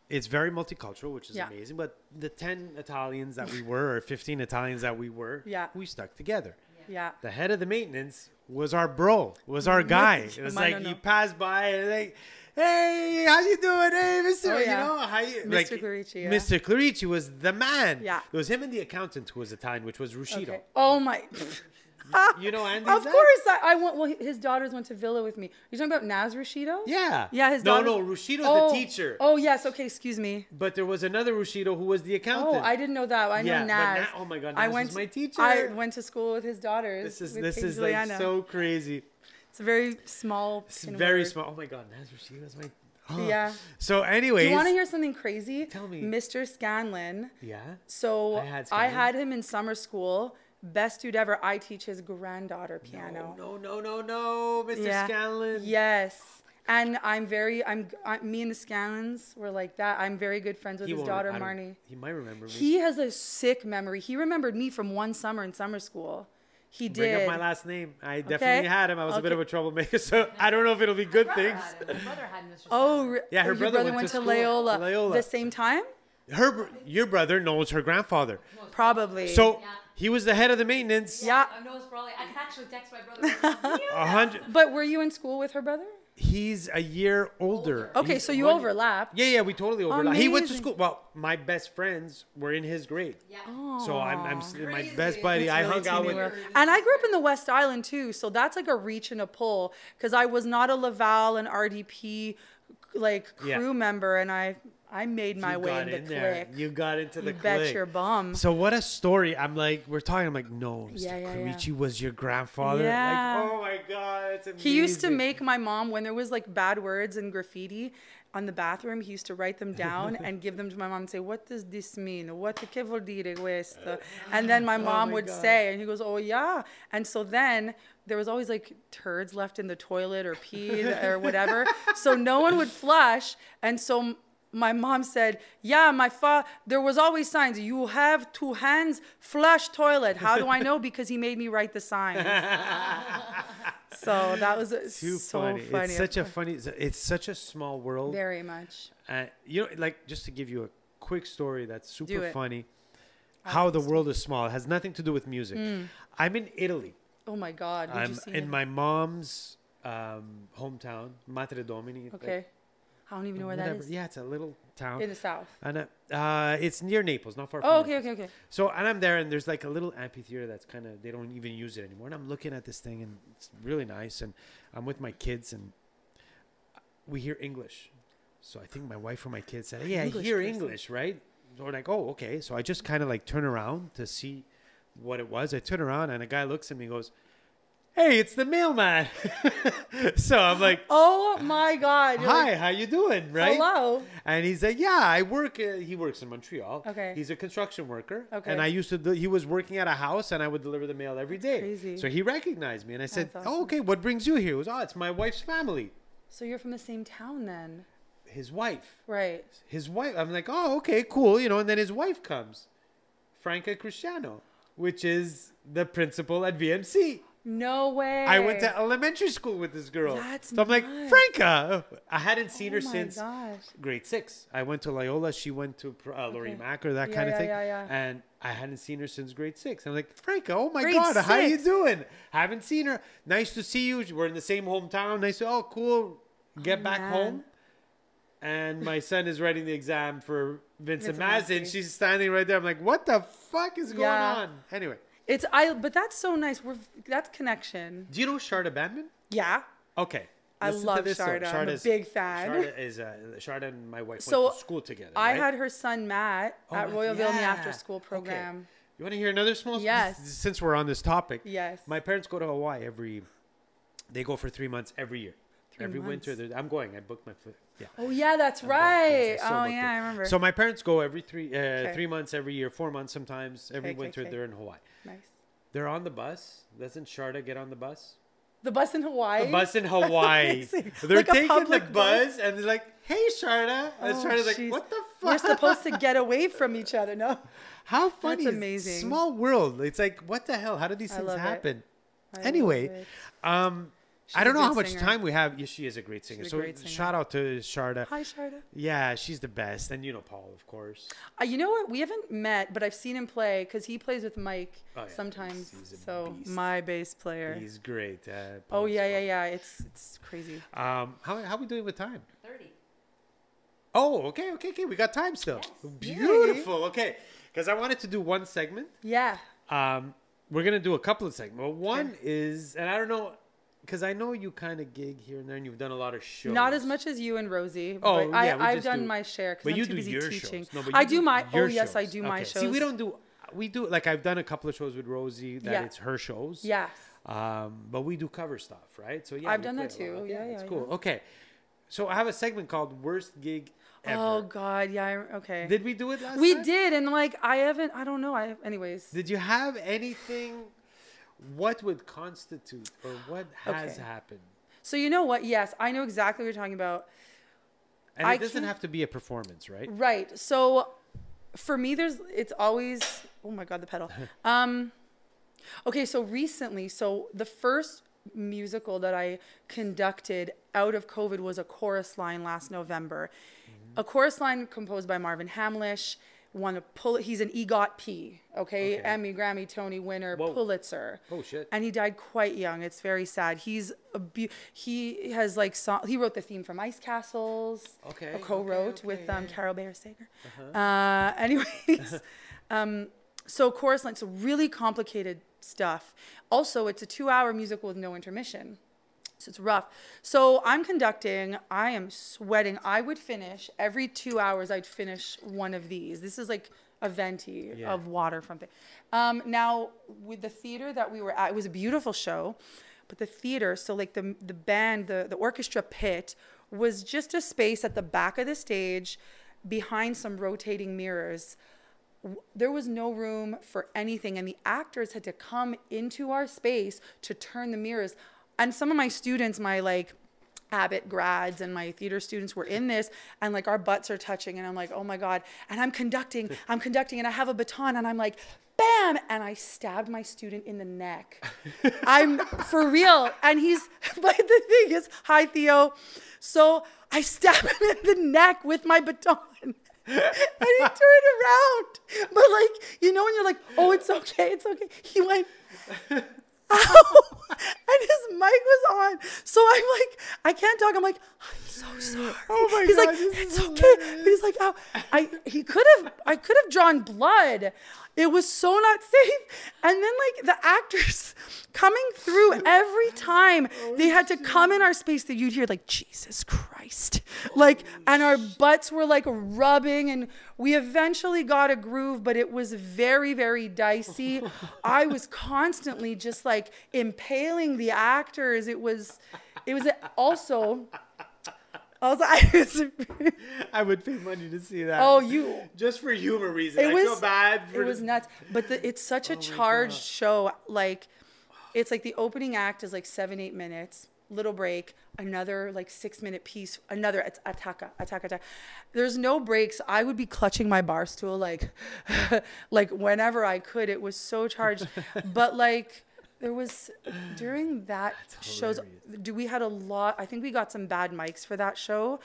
it's very multicultural, which is amazing. But the 10 Italians that we were, or 15 Italians that we were, we stuck together. Yeah. The head of the maintenance was our bro, was our guy. It was like you pass by and like, hey, how you doing? Hey, Mr. How you? Mr. Like, Clarici. Yeah. Mr. Clarici was the man. Yeah. It was him and the accountant who was Italian, which was Ruscido. Okay. Oh, my... You know Andy? Of course, I went. Well, his daughters went to Villa with me. You're talking about Naz Ruscido? Yeah. Yeah, his daughters. No, Ruscido's the teacher. Oh, yes. Okay, excuse me. But there was another Ruscido who was the accountant. Oh, I didn't know that. I know Naz. Oh my God, Naz was my teacher. I went to school with his daughters. This is like so crazy. It's a very small. It's very small. Oh my God, Naz Ruscido's my. Oh. Yeah. So, anyways, do you want to hear something crazy? Tell me. Mr. Scanlon. Yeah. So I had him in summer school. Best dude ever. I teach his granddaughter piano. No, Mr. Scanlon. Yes. And me and the Scanlons were like that. I'm very good friends with his daughter, Marnie. He might remember me. He has a sick memory. He remembered me from one summer in summer school. He did. Bring up my last name. I definitely had him. I was a bit of a troublemaker, so I don't know if it'll be good things. Her brother had Mr. Oh, yeah, her brother went to Loyola. The same time? Your brother knows her grandfather. Probably. So he was the head of the maintenance. Yeah. I know it's probably. I can actually text my brother. 100. But were you in school with her brother? He's a year older. Okay, so you overlap. Yeah, we totally overlap. Amazing. He went to school. Well, my best friends were in his grade. Yeah. Oh. So I'm my best buddy. I hung out with. And I grew up in the West Island too, so that's like a reach and a pull because I was not a Laval and RDP crew member, and I made my way in the clique. You got into the clique. Bet your bum. So what a story. We're talking. I'm like, no, Mr. Clarici was your grandfather. Yeah. Like, oh my God, it's amazing. He used to make my mom, when there was like bad words and graffiti on the bathroom, he used to write them down and give them to my mom and say, what does this mean? What che vuol dire questo? And then my mom would say, and he goes, oh yeah. And so then there was always like turds left in the toilet or pee or whatever. So no one would flush. And so my mom said, yeah, there was always signs. You have 2 hands, flush toilet. How do I know? Because he made me write the signs. So that was Too so funny. funny. It's such a funny. It's such a small world. Very much. You know, like just to give you a quick story that's Do super it. funny. How the world is small. It has nothing to do with music. I'm in Italy. Oh my God. Did I'm you see in him? my mom's hometown, Matre Domini. Okay. I don't even know where that Whatever. is. Yeah, it's a little town. In the south. And it's near Naples, not far from Oh, Naples. okay. So, and I'm there, and there's like a little amphitheater that's kind of, they don't even use it anymore. And I'm looking at this thing, and it's really nice. And I'm with my kids, and we hear English. So I think my wife or my kids said, "Yeah, I English hear person. English, right?" So we're like, "Oh, okay." So I just kind of like turn around to see what it was. I turn around, and a guy looks at me and goes, "Hey, it's the mailman." So I'm like, Oh my God. You're "Hi, like, how you doing?" Right? hello. And he's like, "Yeah, I work." He works in Montreal. Okay. He's a construction worker. Okay. And I used to. He was working at a house, and I would deliver the mail every day. crazy. So he recognized me, and I said, That's "Oh, awesome. okay. What brings you here?" He goes, "Oh, it's my wife's family." So you're from the same town then? His wife. Right. His wife. I'm like, "Oh, okay, cool." You know, and then his wife comes, Franca Cristiano, which is the principal at VMC. No way. I went to elementary school with this girl. That's so I'm like, nuts. Franca. I hadn't seen her Oh my since gosh. grade 6. I went to Loyola. She went to Laurie Okay. Mack or that Yeah, kind of yeah, thing. yeah. And I hadn't seen her since grade 6. I'm like, Franca, oh my Grade God, how you 6? doing? Haven't seen her. Nice to see you. We're in the same hometown. Nice to, oh, cool. Get back man. home. And my son is writing the exam for Vincent Vincent Massey. Massey. She's standing right there. I'm like, what the fuck is going Yeah. on? Anyway, But that's so nice. That's connection. do you know Sharda Bandman? Yeah. Okay. I listen to love this story. Sharda. I'm a Sharda's- big fan. Sharda and my wife So, went to school together. I right? had her son Matt at Oh, Royalville in the yeah. after school Okay. program. You want to hear another small? Yes. Since we're on this topic, Yes. my parents go to Hawaii They go for 3 months every year. 3 Every months. winter, I'm going. I booked my. Yeah. Oh yeah, that's I'm going. right. Yes, I so Oh booked yeah, it. I remember. So my parents go every 3 Okay. months every year, 4 months sometimes. Every Okay, winter okay. they're in Hawaii. Nice. They're on the bus. Doesn't Sharda get on the bus? The bus in Hawaii. The bus in Hawaii. Amazing. They're Like a taking the public bus and they're like, "Hey, Sharda." And Oh, Sharda's like, jeez. "What the fuck?" We're supposed to get away from each other. No. How funny! That's is- amazing. Small world. It's like, what the hell? How do these I things love it. happen? I Anyway, love it. I don't a know how good much singer. time we have. Yeah, she is a great singer. She's a So great singer. shout out to Sharda. Hi, Sharda. Yeah, she's the best. And you know Paul, of course. You know what? We haven't met, but I've seen him play because he plays with Mike Oh, yeah, sometimes. he's a So beast. my bass player. He's great. Oh Paul's yeah, Paul. yeah, yeah. It's crazy. How we doing with time? 30. Oh, okay. We got time still. Yes. Beautiful. Okay, because I wanted to do one segment. Yeah. We're gonna do a couple of segments. Well, one is, and I don't know, because I know you kind of gig here and there, and you've done a lot of shows. Not as much as you and Rosie. Oh, but yeah, we I've just done do- my share because But I'm you too do busy your teaching. shows. No, but I you do my. Oh your yes, I shows. do my Okay. shows. See, we don't do. We do like I've done a couple of shows with Rosie that Yeah. it's her shows. Yes. But we do cover stuff, right? So yeah, I've we done that play a lot. too. Yeah, it's yeah, cool. yeah. Okay, so I have a segment called "Worst Gig Ever." Oh God, yeah. Okay. Did we do it last We time? did, and like I haven't. I don't know. Anyways. Did you have anything? What would constitute or what has Okay. happened? So you know what? Yes, I know exactly what you're talking about. And I it doesn't can't- have to be a performance, right? Right. So for me, it's always, oh my God, the pedal. Okay. So recently, the first musical that I conducted out of COVID was a chorus line last November. A chorus line composed by Marvin Hamlish. He's an EGOT P, okay? Emmy, Grammy, Tony winner, Whoa. Pulitzer. Oh shit! And he died quite young. It's very sad. He has like he wrote the theme from Ice Castles. Okay, A co-wrote okay, with yeah. Carol Bayer Sager. Anyways, so chorus line, so really complicated stuff. Also, it's a 2-hour musical with no intermission. So it's rough. So I'm conducting, I am sweating. I would finish every 2 hours, I'd finish one of these. This is like a venti Yeah. of water from thing. Now with the theater that we were at, it was a beautiful show, but the theater, so like the band, the orchestra pit was just a space at the back of the stage behind some rotating mirrors. There was no room for anything, and the actors had to come into our space to turn the mirrors. And some of my students, my like Abbott grads and my theater students were in this, and like our butts are touching, and I'm like, oh my God. And I'm conducting, and I have a baton, and I'm like, bam, and I stabbed my student in the neck. I'm for real. And but the thing is, hi Theo. So I stabbed him in the neck with my baton. And he turned around. But like, you know, when you're like, oh, it's okay. He went, ow. And his mic was on. So I'm like, I can't talk. I'm like, I'm so sorry. Oh my He's God, like, this it's is okay. hilarious. But he's like, ow. I could have drawn blood. It was so not safe. And then like the actors coming through every time they had to come in our space, that you'd hear like, Jesus Christ. Like, and our butts were like rubbing, and we eventually got a groove, but it was very, very dicey. I was constantly just like impaling the actors. It was also, I would pay money to see that. oh, you. Just for humor reasons. I It feel was bad. it was nuts, but it's such a charged show. Like, it's like the opening act is like 7-8 minutes, little break, another like 6-minute piece, another it's attack. There's no breaks. I would be clutching my bar stool like like whenever I could. It was so charged, but like. There was, during that shows, we had a lot, I think we got some bad mics for that show,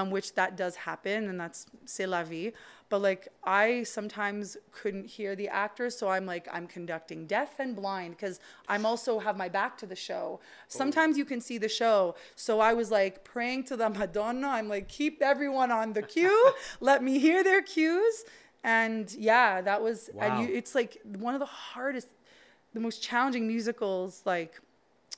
which that does happen, and that's c'est la vie. But like, I sometimes couldn't hear the actors, so I'm like, I'm conducting deaf and blind, because I'm also have my back to the show. Sometimes you can see the show. So I was like praying to the Madonna. I'm like, keep everyone on the cue. Let me hear their cues. And yeah, that was, wow. and it's like one of the hardest, the most challenging musicals, like,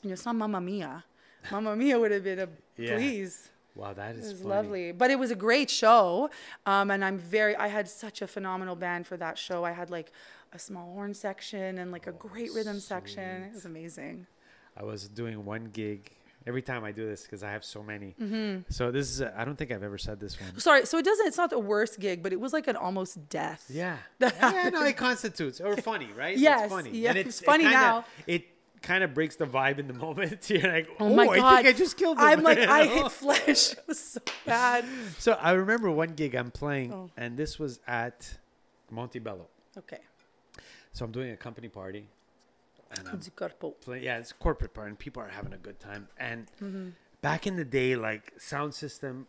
you know, it's not Mamma Mia. Mamma Mia would have been a please. Wow, that is It was funny. lovely. But it was a great show. And I had such a phenomenal band for that show. I had like a small horn section and like a great rhythm section. It was amazing. I was doing one gig. Every time I do this, because I have so many. So this is, I don't think I've ever said this one. Sorry, so it's not the worst gig, but it was like an almost death. Yeah. Yeah, no, it constitutes. Or funny, right? Yes, It's funny. yeah, And it's funny now. It kind of breaks the vibe in the moment. You're like, Oh my God. I think I just killed him. I'm like, I hit flesh. It was so bad. So I remember one gig I'm playing, and this was at Montebello. Okay. So I'm doing a company party. And I'm Du corpo. yeah, it's a corporate party, and people are having a good time. And back in the day, like sound system,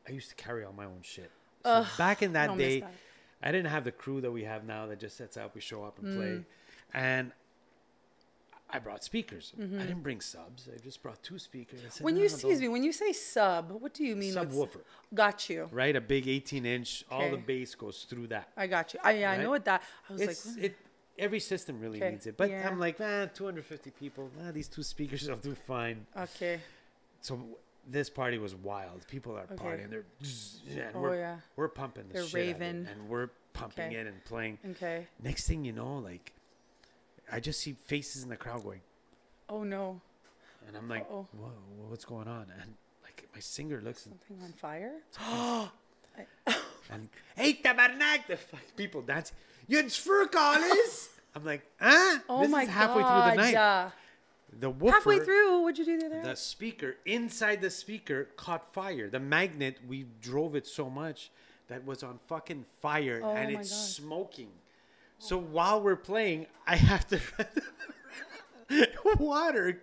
I used to carry all my own shit. So back in that don't miss day, that. I didn't have the crew that we have now that just sets up, we show up and play. And I brought speakers. I didn't bring subs. I just brought 2 speakers. I said, When "No, you, no, excuse don't." me, when you say sub, what do you mean? Subwoofer, Got you. right? A big 18-inch. All the Okay. bass goes through that. I got you. I Right? know what that. I was It's like, every system really Okay, needs it. But yeah. I'm like, 250 people. These 2 speakers will do fine. okay. So this party was wild. People are Okay. partying. They're and Oh, we're, yeah. we're pumping the They're shit out of it, raving. and we're pumping Okay. it and playing. Okay. Next thing you know, like I just see faces in the crowd going, Oh no. and I'm like, Uh-oh. whoa, what's going on? And like my singer looks Something on fire? and hey, tabarnak, the fuck people dancing. You'd alles. I'm like, huh? Oh This my is halfway God. through the night. Yeah. The woofer, Halfway through, what'd you do there? the speaker, inside the speaker caught fire. The magnet, we drove it so much that was on fucking fire, Oh and my it's God. smoking. So while we're playing, I have to water.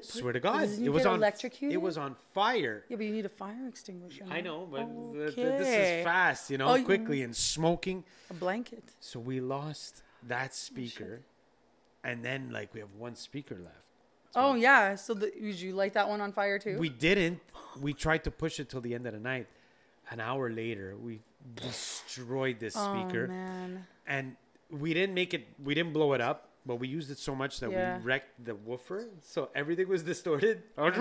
Swear to God, Didn't it you was get on. electrocuted? It was on fire. Yeah, but you need a fire extinguisher. I know, but this Okay. is fast, you know, Oh, quickly and smoking. A blanket. So we lost that speaker, and then like we have 1 speaker left. Oh yeah. So did you light that one on fire too? We didn't. We tried to push it till the end of the night. An hour later, we destroyed this speaker, Oh man. and we didn't make it. We didn't blow it up, but we used it so much that Yeah. we wrecked the woofer. So everything was distorted. Oh.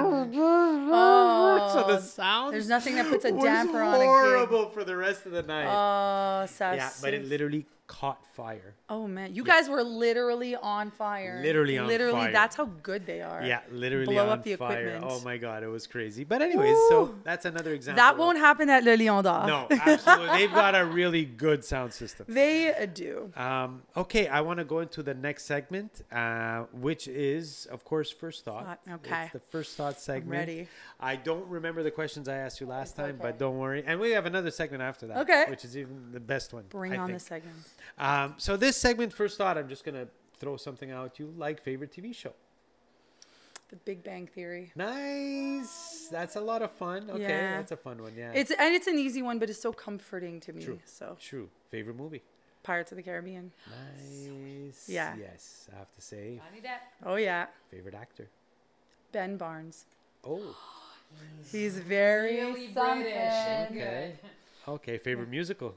So the sound. There's nothing that puts a was damper on a gig. horrible for the rest of the night. Oh, sad. Yeah, but it literally caught fire. Oh man, you guys were literally on fire. Literally on fire. That's how good they are. Yeah, literally Blow on up the fire. equipment. Oh my God, it was crazy. But anyways, so that's another example. That won't happen at Le Lion d'Or. No, absolutely. They've got a really good sound system. They do. Okay, I want to go into the next segment, which is, of course, First Thought. Okay. It's the First Thought segment. ready. I don't remember the questions I asked you last time, but don't worry. And we have another segment after that, Okay. which is even the best one. Bring I on think. the segments. So this segment, First Thought, I'm just going to throw something out. You like favorite TV show? The Big Bang Theory. Nice. That's a lot of fun. Okay, Yeah. that's a fun one. Yeah. It's an easy one, but it's so comforting to me. True. So True. Favorite movie? Pirates of the Caribbean. Nice. Yeah. Yes, I have to say. Johnny Depp. Oh yeah, Favorite actor? Ben Barnes. Oh. He's very Really something. British and Okay. good. Okay. Favorite musical?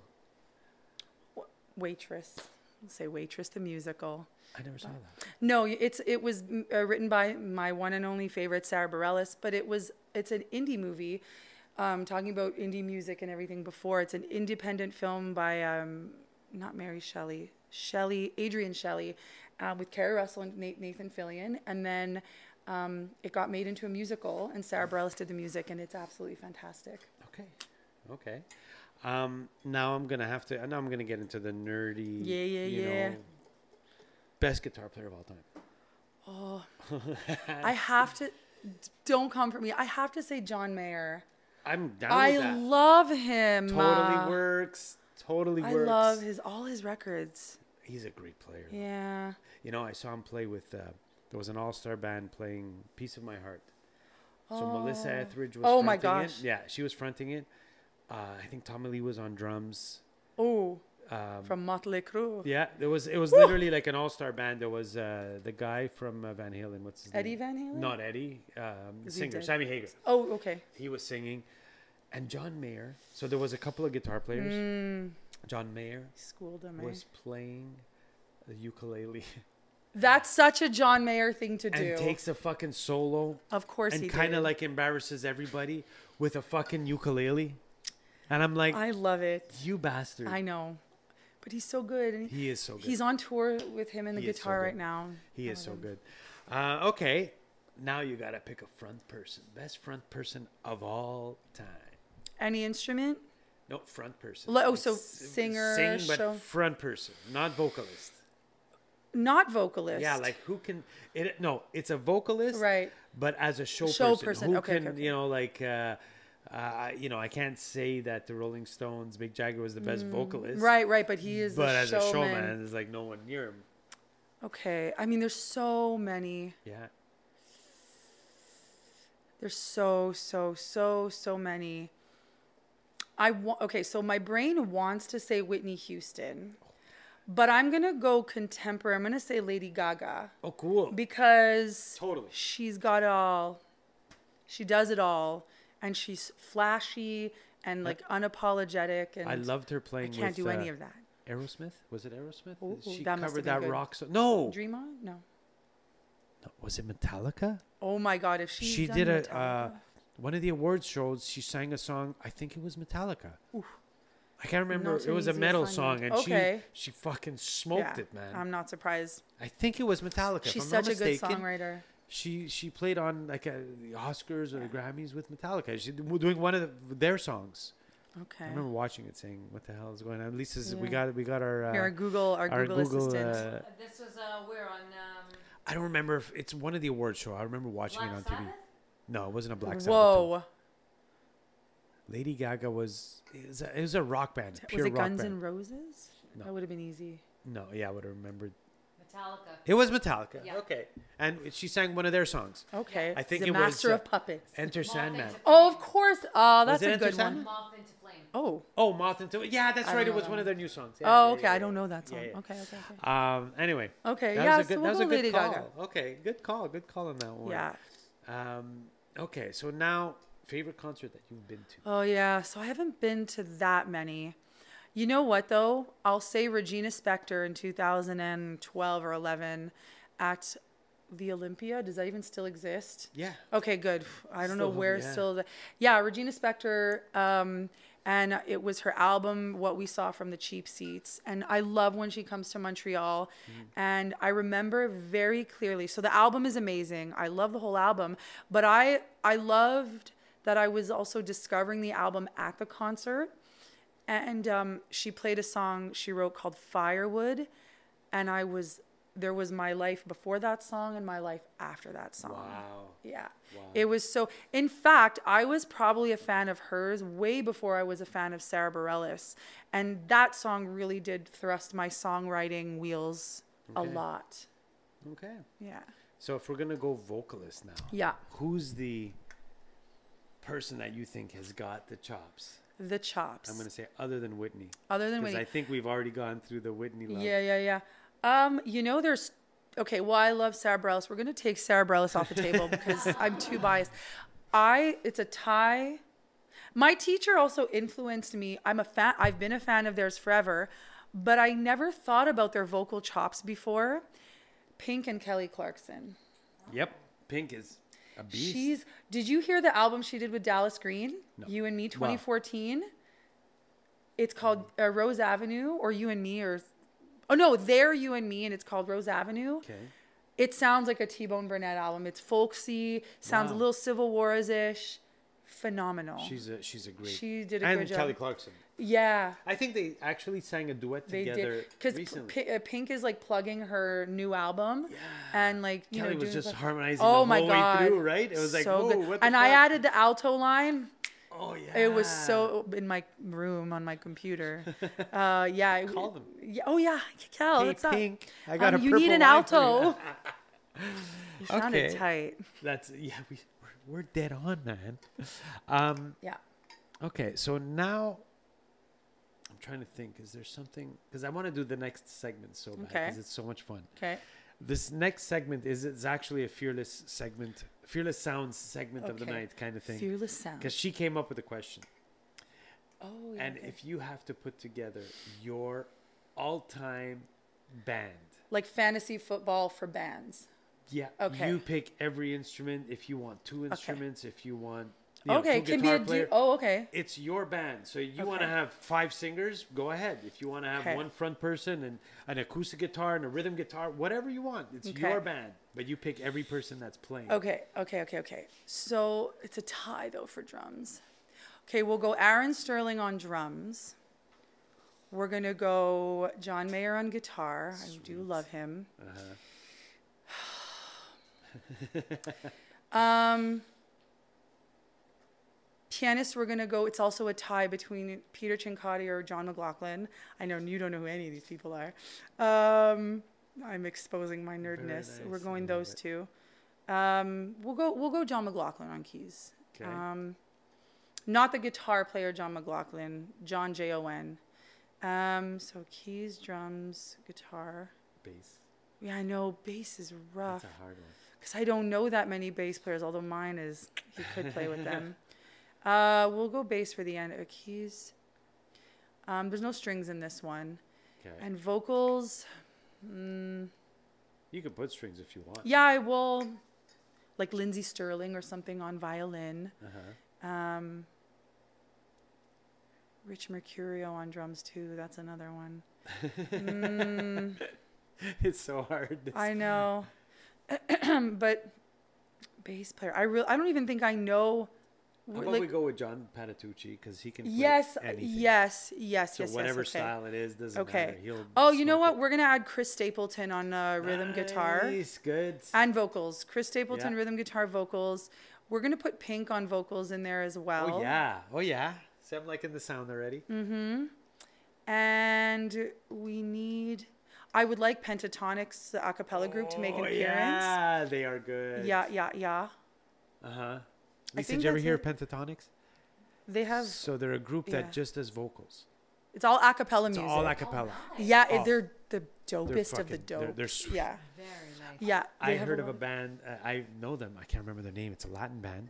Waitress. I'll say Waitress the musical. I never saw that. No, it was written by my one and only favorite Sarah Bareilles, but it's an indie movie, talking about indie music and everything before. It's an independent film by not Mary Shelley, Adrian Shelley, with Kerry Russell and Nathan Fillion, and then it got made into a musical, and Sarah Bareilles did the music, and it's absolutely fantastic. Okay. Okay. Now I'm gonna get into the nerdy. Yeah. Best guitar player of all time. Oh, I have to. Don't come for me. I have to say John Mayer. I'm down I with that. love him. Totally works. Totally I works. love all his records. He's a great player. Yeah. You know, I saw him play with. There was an all-star band playing "Piece of My Heart." So Melissa Etheridge was. Oh my fronting gosh. it. Yeah, she was fronting it. I think Tommy Lee was on drums. Oh. From Motley Crue. Yeah, it was literally like an all-star band. There was the guy from Van Halen. What's his Eddie name? Van Halen? Not Eddie. Is he Singer dead? Sammy Hagar. Oh, okay. He was singing, and John Mayer. So there was a couple of guitar players. John Mayer Schooled him, was playing the ukulele That's such a John Mayer thing to do. and takes a fucking solo Of course he and did. kind of like embarrasses everybody with a fucking ukulele. And I'm like, I love it. you bastard. I know. But he's so good. And He is so good. He's on tour with him and the He is so guitar good. right now. He I is love so him. good. Okay, now you got to pick a front person. Best front person of all time. Any instrument? No, front person. Oh, so It's- singer, Sing, but show. front person, not vocalist. Not vocalist. Yeah, like who can... No, it's a vocalist. Right. But as a show person. Who Okay, can, okay. you know, like... I can't say that the Rolling Stones, Mick Jagger was the best vocalist. Right. But he is But a as showman. a showman, there's like no one near him. Okay. I mean, there's so many. Yeah. There's so many. Okay, so my brain wants to say Whitney Houston, but I'm going to go contemporary. I'm going to say Lady Gaga Oh, cool. because Totally. she's got it all. She does it all, and she's flashy and like unapologetic. And I loved her I playing can't with do any of that. Aerosmith. Was it Aerosmith? Ooh, She that must covered have been that good. rock song. No. Dream On? No. No. Was it Metallica? Oh my God! If She done did Metallica. one of the awards shows. She sang a song. I think it was Metallica. I can't remember. Not It an was a easy metal assignment. song, and Okay. she fucking smoked it, man. I'm not surprised. I think it was Metallica. She's if I'm such not a good mistaken. songwriter. She played on like the Oscars or the Grammys with Metallica. She's doing one of their songs. Okay. I remember watching it, saying, "What the hell is going on?" At least we Yeah. got our Here, our Google assistant. This was where on I don't remember if it's one of the award show. I remember watching Black it on Sabbath? TV. No, it wasn't a Black Sabbath. Whoa. Lady Gaga was it was a rock band, pure Was it rock Guns band. N' Roses? No. That would have been easy. No, yeah, I would have remembered. Metallica. It was Metallica. Yeah. Okay, and she sang one of their songs. Okay. I think the it was, Master of Puppets. Enter Moth Sandman. into Oh, of Flame. course. Oh, that's it a Enter good Sandman? one. Moth into Flame. Oh. Oh, Moth into Yeah, that's I right. don't It know was that one of one. their new songs. Yeah, Oh, yeah, okay. yeah, I yeah. don't know that song. Yeah, yeah. Okay. Anyway. Okay. That Yeah. was a good, So that was we'll a go good Lady call. Gaga. Okay, good call on that one. Yeah. Okay, so now favorite concert that you've been to. Oh yeah. So I haven't been to that many. You know what though? I'll say Regina Spektor in 2012 or 11 at the Olympia. Does that even still exist? Yeah. Okay, good. I don't know Still, where yeah. still. Yeah, Regina Spektor. And it was her album, What We Saw from the Cheap Seats. And I love when she comes to Montreal. And I remember very clearly. So the album is amazing. I love the whole album. But I loved that I was also discovering the album at the concert. And she played a song she wrote called Firewood. And there was my life before that song and my life after that song. Wow. Yeah. Wow. It was so, in fact, I was probably a fan of hers way before I was a fan of Sarah Bareilles. And that song really did thrust my songwriting wheels a lot. Okay. Yeah. So if we're going to go vocalist now. Yeah. Who's the person that you think has got the chops? The chops. I'm going to say other than Whitney. Other than Because Whitney. I think we've already gone through the Whitney love. Yeah. There's, okay, well, I love Sarah Bareilles. We're going to take Sarah Bareilles off the table because I'm too biased. It's a tie. My teacher also influenced me. I've been a fan of theirs forever, but I never thought about their vocal chops before. Pink and Kelly Clarkson. Yep. Pink is a beast. Did you hear the album she did with Dallas Green? No. You and Me 2014? It's called Rose Avenue, or You and Me, or... Oh, no, They're You and Me, and it's called Rose Avenue. Okay. It sounds like a T-Bone Burnett album. It's folksy, sounds a little Civil Wars-ish. Phenomenal. She's a great... She did a and good job. Kelly Clarkson. Yeah. I think they actually sang a duet They together did. Because recently. Pink is like plugging her new album. Yeah. And like, Kelly was doing just the- harmonizing Oh the my whole God. way through, right? It was like, so whoa, good. what the And fuck? I added the alto line. Oh, yeah. It was so in my room on my computer. Yeah. Call them. Yeah. Oh yeah, Kel, Hey, what's up? Pink, I got a you purple need an line for alto. you. You sounded Okay. tight. That's, yeah, we're dead on, man. Yeah. Okay, so now I'm trying to think. Is there something? Because I want to do the next segment so bad Okay. because it's so much fun. Okay. This next segment is actually a fearless segment, fearless sounds segment of the Okay. night kind of thing. Fearless sound. Because she came up with a question. Oh yeah. And if you have to put together your all-time band, Like fantasy football for bands. yeah, Okay. you pick every instrument. If you want two instruments, if you want, Okay, two can be guitar a player, okay. it's your band. So you want to Okay. have 5 singers, go ahead. If you want to have Okay. one front person and an acoustic guitar and a rhythm guitar, whatever you want, it's Okay. your band. But you pick every person that's playing. Okay. So it's a tie though for drums. Okay, we'll go Aaron Sterling on drums. We're gonna go John Mayer on guitar. I do love him. Pianist, we're gonna go. It's also a tie between Peter Cincotti or John McLaughlin. I know you don't know who any of these people are. I'm exposing my nerdness. nice. We're I going love those it. two. We'll go John McLaughlin on keys. Okay. Not the guitar player John McLaughlin, John Jon. So keys, drums, guitar. Bass. Yeah, I know bass is rough That's a hard one. because I don't know that many bass players. Although mine is, he could play with them. We'll go bass for the end. Keys. There's no strings in this one, Okay. and vocals. You can put strings if you want. Yeah, I will. Like Lindsey Sterling or something on violin. Rich Mercurio on drums too. That's another one. It's so hard. I know, but bass player. I don't even think I know. How about we go with John Patitucci because he can play Yes, anything. yes. So whatever okay. style it is doesn't Okay. matter. He'll Oh, you know smoke what? it. We're gonna add Chris Stapleton on rhythm guitar Nice, good. and vocals. Chris Stapleton, Yeah. rhythm guitar, vocals. We're gonna put Pink on vocals in there as well. Oh yeah. See, I'm liking the sound already. And we need. I would like Pentatonics, the a cappella group, to make an appearance. Yeah, they are good. Yeah. Lisa, think did you ever that's hear it. Pentatonics? They have. So they're a group that Yeah. just does vocals. It's all a cappella It's music. all a cappella. Yeah, Oh. they're the They're dopest of the fucking- dope. They're sweet. Yeah. Very nice. Yeah. I they have heard of a lot band. I know them. I can't remember their name. It's a Latin band.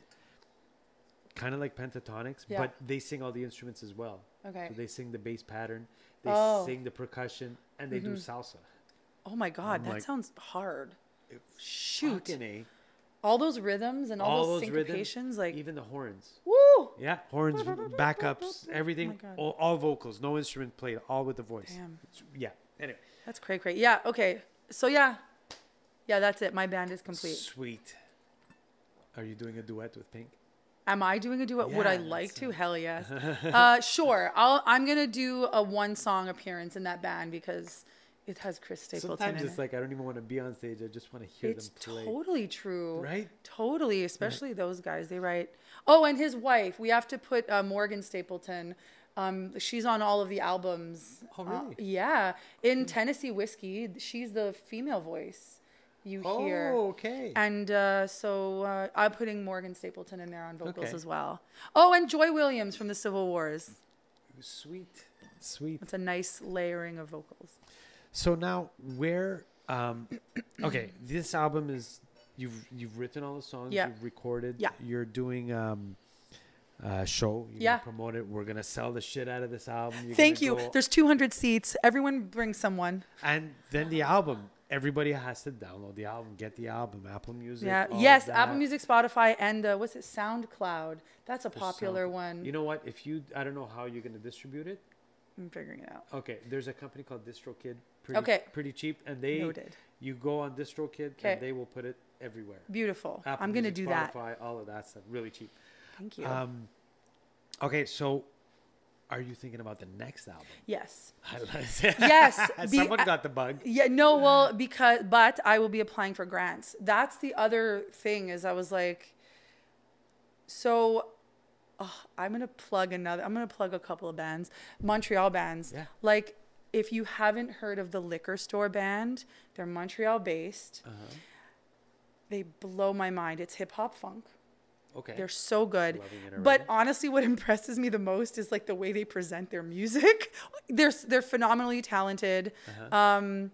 Kind of like Pentatonics, Yeah. but they sing all the instruments as well. Okay. So they sing the bass pattern, they Oh. sing the percussion, and they do salsa. Oh my God, I'm that like- sounds hard. Shoot. Fucking A. All those rhythms and all those rhythms, syncopations, like, even the horns. woo! Woo! Yeah, horns, backups, everything, Oh my God. all vocals, no instrument played, all with the voice. Damn. Yeah. Anyway, That's cray. Yeah. Okay. So yeah, that's it. My band is complete. sweet. Are you doing a duet with Pink? Am I doing a duet? Would I Yeah, like that's to? Hell yes. Sure. I'm gonna do a 1-song appearance in that band because it has Chris Stapleton Sometimes in it's it. like I don't even want to be on stage. I just want to hear It's them play. totally true. Right? Totally, especially those guys. They write. Oh, and his wife. We have to put Morgan Stapleton. She's on all of the albums. Oh, really? Yeah. In Tennessee Whiskey, she's the female voice you hear. Oh, okay. And so I'm putting Morgan Stapleton in there on vocals Okay. as well. Oh, and Joy Williams from the Civil Wars. Sweet. Sweet. It's a nice layering of vocals. So now where okay, this album is you've written all the songs, Yeah. you've recorded, Yeah. you're doing a show, you're Yeah. gonna promote it, we're gonna sell the shit out of this album. You're Thank gonna you. go- There's 200 seats. Everyone bring someone. and then the album. Everybody has to download the album, get the album, Apple Music. Yeah. all Yes. of that. Apple Music, Spotify, and what's it? SoundCloud. That's a For popular SoundCloud. one. You know what? I don't know how you're gonna distribute it. I'm figuring it out. Okay, there's a company called DistroKid. Pretty, Okay. Pretty cheap, and they Noted. you go on DistroKid Okay. and they will put it everywhere. Beautiful. Apple I'm gonna Music, do that. Spotify, all of that stuff, really cheap. Thank you. Okay, so are you thinking about the next album? Yes. Yes. Yes, Someone got the bug. Yeah, no, well, but I will be applying for grants. That's the other thing is I was like, so I'm going to plug a couple of bands, Montreal bands. Yeah. Like if you haven't heard of the Liquor Store Band, they're Montreal based. Uh-huh. They blow my mind. It's hip hop funk. Okay. They're so good. Loving it But already. honestly, what impresses me the most is like the way they present their music. They're phenomenally talented. Uh-huh.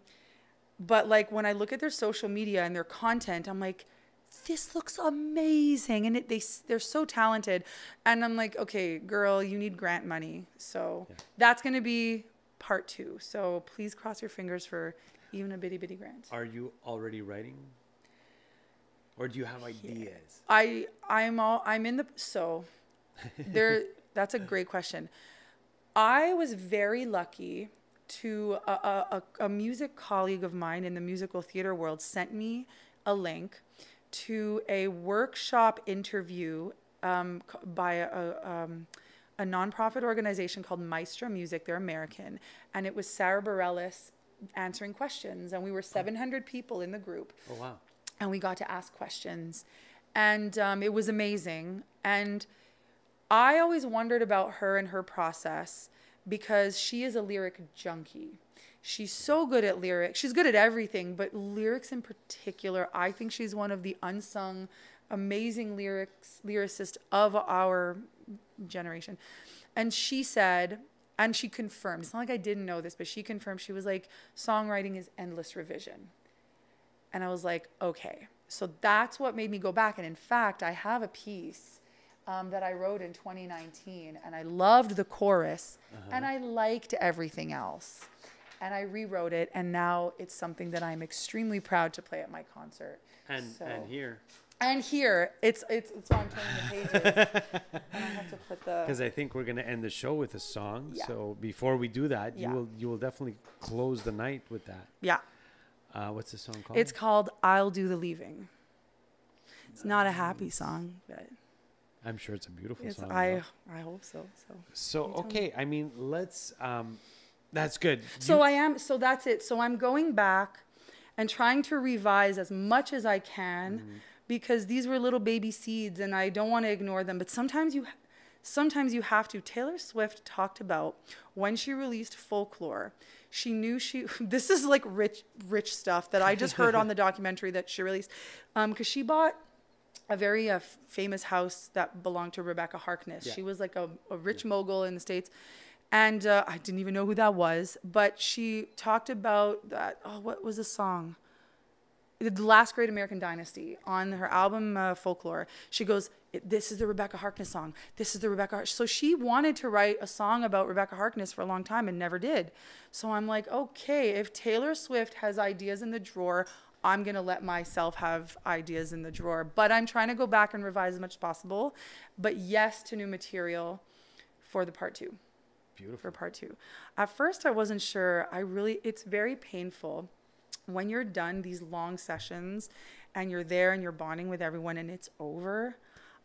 But like when I look at their social media and their content, I'm like, this looks amazing, and they're so talented. And I'm like, okay, girl, you need grant money. So that's gonna be part 2. So please cross your fingers for even a bitty grant. Are you already writing? Or do you have ideas? I'm in the so there. That's a great question. I was very lucky to a music colleague of mine in the musical theater world sent me a link to a workshop interview by a nonprofit organization called Maestra Music. They're American, and it was Sarah Bareilles answering questions, and we were 700 people in the group. Oh, wow. And we got to ask questions, and it was amazing. And I always wondered about her and her process because she is a lyric junkie. She's so good at lyrics. She's good at everything, but lyrics in particular, I think she's one of the unsung, amazing lyricists of our generation. And she said, and she confirmed, it's not like I didn't know this, but she confirmed, she was like, songwriting is endless revision. And I was like, okay. So that's what made me go back. And in fact, I have a piece that I wrote in 2019, and I loved the chorus, and I liked everything else. And I rewrote it, and now it's something that I'm extremely proud to play at my concert. And here. And here, it's on turning the pages. And I have to put the... Because I think we're gonna end the show with a song. Yeah. So before we do that, Yeah. you will definitely close the night with that. Yeah. What's the song called? It's called I'll Do the Leaving. It's not a happy song, but I'm sure it's a beautiful it's, song. I hope so. So okay, I mean, let's. That's good. So that's it. So I'm going back and trying to revise as much as I can because these were little baby seeds and I don't want to ignore them. But sometimes you have to. Taylor Swift talked about when she released Folklore. She knew this is like rich stuff that I just heard on the documentary that she released. Because she bought a very famous house that belonged to Rebecca Harkness. Yeah. She was like a rich mogul in the States. And I didn't even know who that was. But she talked about that. Oh, what was the song? The Last Great American Dynasty on her album Folklore. She goes, this is the Rebecca Harkness song. This is the Rebecca Harkness. So she wanted to write a song about Rebecca Harkness for a long time and never did. So I'm like, okay, if Taylor Swift has ideas in the drawer, I'm going to let myself have ideas in the drawer. But I'm trying to go back and revise as much as possible. But yes to new material for the part 2. Beautiful. For part 2. At first, I wasn't sure. It's very painful when you're done these long sessions and you're there and you're bonding with everyone and it's over.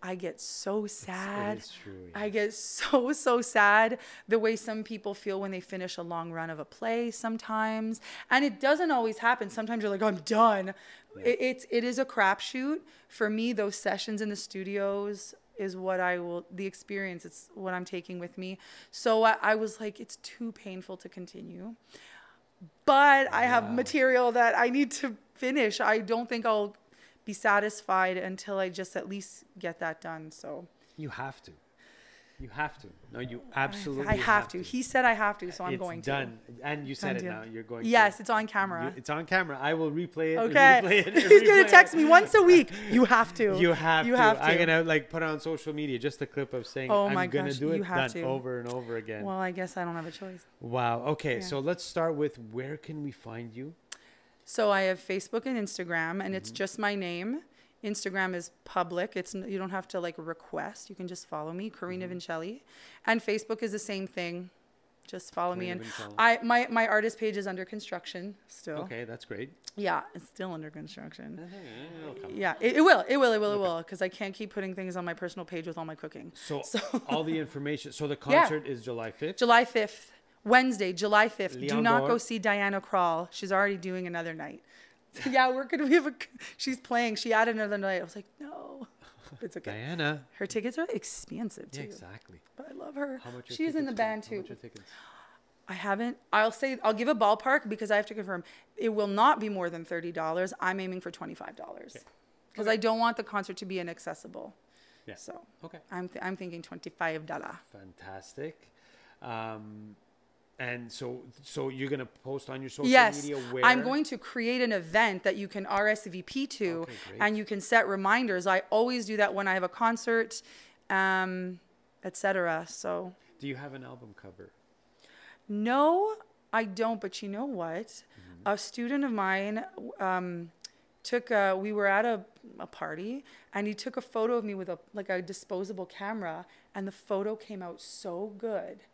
I get so sad. It's true, yeah. I get so sad the way some people feel when they finish a long run of a play sometimes. And it doesn't always happen. Sometimes you're like, I'm done. Yeah. It is a crapshoot. For me, those sessions in the studios is the experience. It's what I'm taking with me. So I was like, it's too painful to continue. But I have material that I need to finish. I don't think I'll be satisfied until I just at least get that done. So you have to. You have to. No, you absolutely I have to. He said I have to, so I'm going to. It's done. And you said it now. You're going Yes, to. it's on camera. It's on camera. I will replay it. Okay. Replay it, He's going to text me once a week. You have to. You have to. I'm going to put it on social media, just a clip of saying, I'm going to do it. Done over and over again. Well, I guess I don't have a choice. Wow. Okay. So let's start with, where can we find you? So I have Facebook and Instagram, and it's just my name. Instagram is public. You don't have to like request. You can just follow me, Corina Vincelli. And Facebook is the same thing. Just follow me. And my artist page is under construction still. Okay, that's great. Yeah, it's still under construction. Yeah, it will, because I can't keep putting things on my personal page with all my cooking. So all the information. So the concert is July 5th? July 5th. Wednesday, July 5th. Leon Do not Dor. go see Diana Krall. She's already doing another night. Yeah, she's playing. She added another night. I was like, no, it's okay. Diana. Her tickets are expensive too. Yeah, exactly. But I love her. How much are She's in the band too. How much are tickets? I haven't. I'll give a ballpark because I have to confirm. It will not be more than $30. I'm aiming for $25 because I don't want the concert to be inaccessible. Yeah. So okay. I'm thinking $25. Fantastic. And so you're going to post on your social media where? I'm going to create an event that you can RSVP to, and you can set reminders. I always do that when I have a concert, etc. So. Do you have an album cover? No, I don't. But you know what? A student of mine we were at a party, and he took a photo of me with a disposable camera, and the photo came out so good.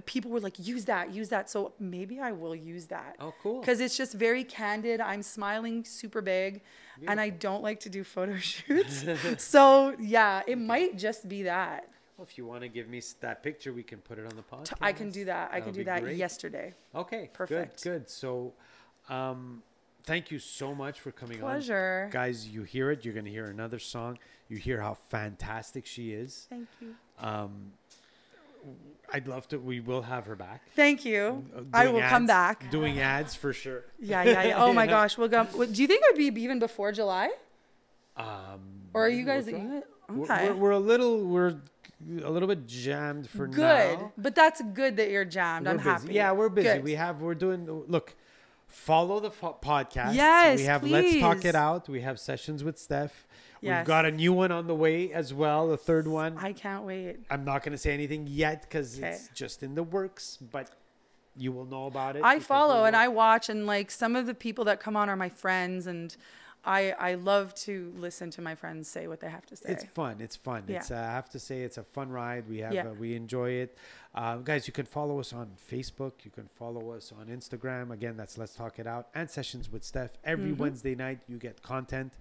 People were like, use that. So maybe I will use that. Oh, cool. Because it's just very candid. I'm smiling super big. Beautiful. And I don't like to do photo shoots. So yeah, it might just be that. Well, if you want to give me that picture, we can put it on the podcast. I can do that. I can do that yesterday. Okay. Perfect. Good. So, thank you so much for coming Pleasure. on. Guys, you hear it. You're going to hear another song. You hear how fantastic she is. Thank you. I'd love to. We will have her back. Thank you. I will come back. Doing ads for sure. Yeah. Oh my gosh. We'll go. Do you think it would be even before July? Or are you guys? Okay. We're a little bit jammed for now. Good, but that's good that you're jammed. I'm happy. Yeah, we're busy. Good. We're doing. Look, follow the podcast. Yes, we have please. Let's Talk It Out. We have Sessions with Stef. Yes. We've got a new one on the way as well, the third one. I can't wait. I'm not going to say anything yet because it's just in the works, but you will know about it. I follow and I watch, and like some of the people that come on are my friends, and I love to listen to my friends say what they have to say. It's fun. Yeah. It's I have to say it's a fun ride. We have we enjoy it. Guys, you can follow us on Facebook. You can follow us on Instagram. Again, that's Let's Talk It Out and Sessions with Stef. Every Wednesday night you get content.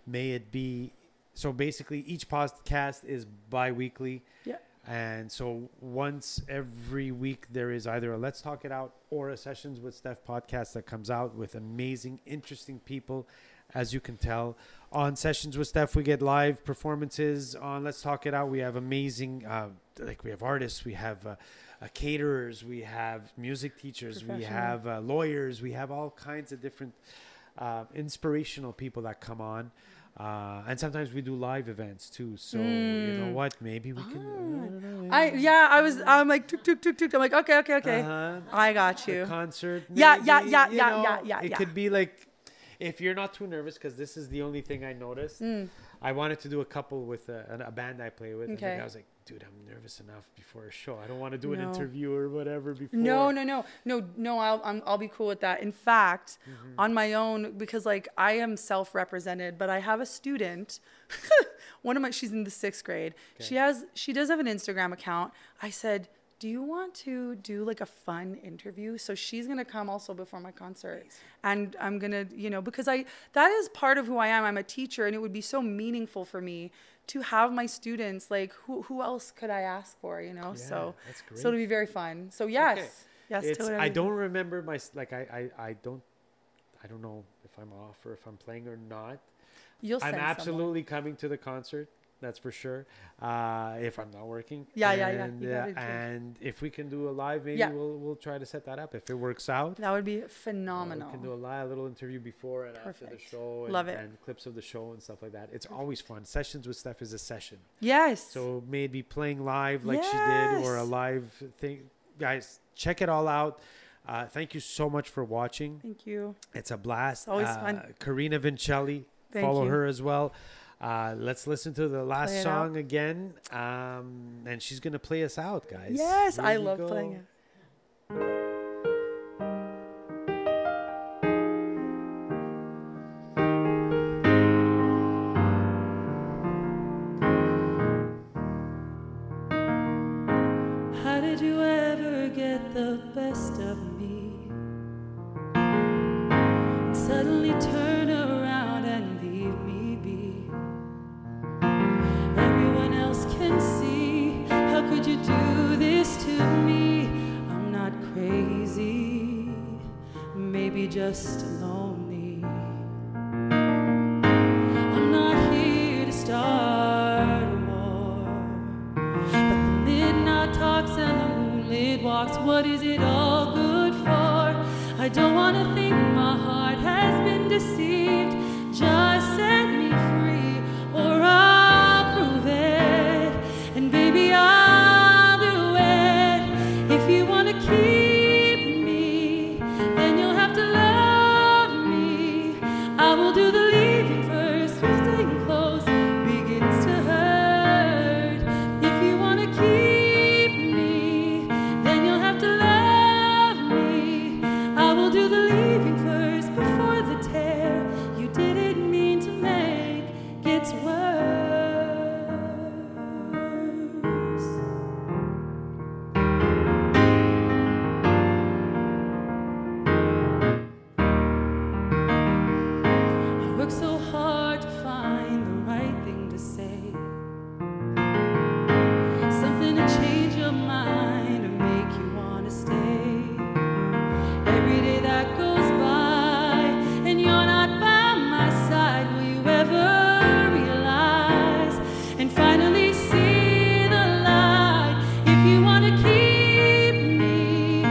May it be so basically each podcast is bi-weekly. Yeah. And so once every week there is either a Let's Talk It Out or a Sessions with Stef podcast that comes out with amazing, interesting people. As you can tell, on Sessions with Stef, we get live performances. On Let's Talk It Out, we have amazing, we have artists, we have caterers, we have music teachers, we have lawyers, we have all kinds of different inspirational people that come on. And sometimes we do live events too. So you know what? Maybe we can. I'm like tuk tuk tuk tuk. I'm like okay. I got you. A concert. Yeah. It could be like. If you're not too nervous, because this is the only thing I noticed, I wanted to do a couple with a band I play with. Okay. And I was like, dude, I'm nervous enough before a show. I don't want to do an No. interview or whatever before. No. I'll be cool with that. In fact, on my own, because like I am self-represented, but I have a student. She's in the 6th grade. Okay. She does have an Instagram account. I said, do you want to do like a fun interview? So she's going to come also before my concert. And I'm going to, because that is part of who I am. I'm a teacher, and it would be so meaningful for me to have my students, like who else could I ask for, Yeah, so that's great. so it'll be very fun. So yes. Okay. Yes, It's, to whatever I you don't remember I don't know if I'm off or if I'm playing or not. You'll I'm send absolutely coming to the concert. That's for sure. If I'm not working. Yeah. And, You gotta do. and if we can do a live, maybe Yeah. we'll try to set that up. If it works out, That would be phenomenal. we can do a little interview before and after the Perfect. show. And, Love it. And clips of the show and stuff like that. It's always fun. Sessions with Stef is a session. Yes. So maybe playing live like she did, or a Yes. live thing. Guys, check it all out. Thank you so much for watching. Thank you. It's a blast. It's always fun. Corina Vincelli. Thank Follow you. her as well. Let's listen to the last Play it song again. And she's going to play us out, guys. Yes, Here I we love go. playing it. How did you ever get the best of me? And suddenly turn around and leave me be. Everyone else can see. How could you do this to me? I'm not crazy, maybe just lonely. I'm not here to start a war, but the midnight talks and the moonlit walks, what is it all good for? I don't want to think my heart has been deceived. Just set me free, or I'll prove it. And baby, I'll do it. If you want to keep me, then you'll have to love me. I will do the leaving first, staying close begins to hurt. If you want to keep me, then you'll have to love me. I will do the leaving first before the tear you didn't mean to make gets worse. I work so hard to find the right thing to say, something to change your mind or make you want to stay. Every day that goes by and you're not by my side, will you ever realize and finally see the light? If you want to keep me,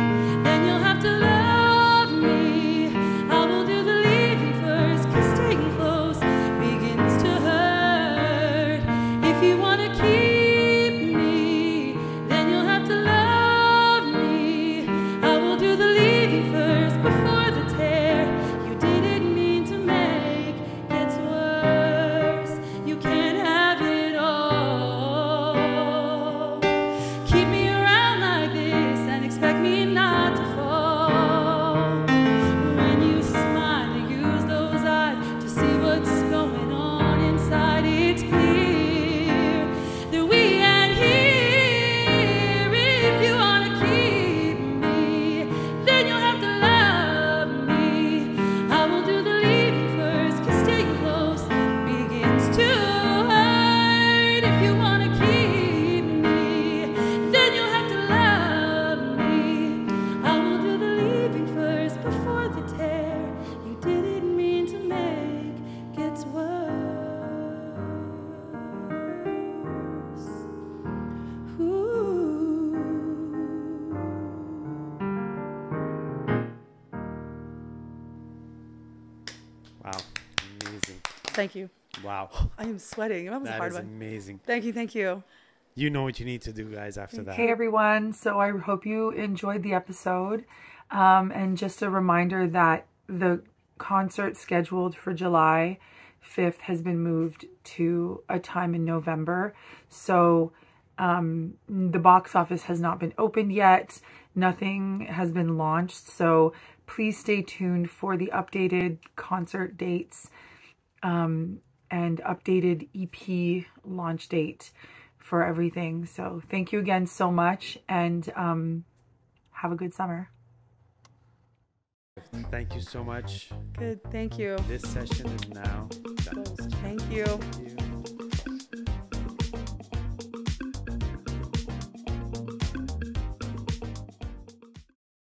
then you'll have to love me. I will do the leaving first, 'cause staying close begins to hurt. If you want to keep me, then you'll have to love me. I will do the leaving first before the tear you didn't mean to make gets worse. You can't have it all. Keep me around like this and expect me not to fall. When you smile, you use those eyes to see what's going on inside. It's clear that we ain't here. If you want to keep me, then you'll have to love me. I will do the leaving first, 'cause staying close begins to hurt. If you want to keep me, then you'll have to love me. I will do the leaving first before the tear you didn't mean to make gets worse. Ooh. Wow. Amazing. Thank you. Wow. I am sweating. That was a That hard is one. amazing. Thank you. Thank you. You know what you need to do, guys, after that. Hey everyone, so I hope you enjoyed the episode. And just a reminder that the concert scheduled for July 5th has been moved to a time in November. So The box office has not been opened yet. Nothing has been launched. So please stay tuned for the updated concert dates and updated EP launch date for everything. So thank you again so much, and have a good summer. Thank you so much. Good. Thank you. This session is now done. Thank you.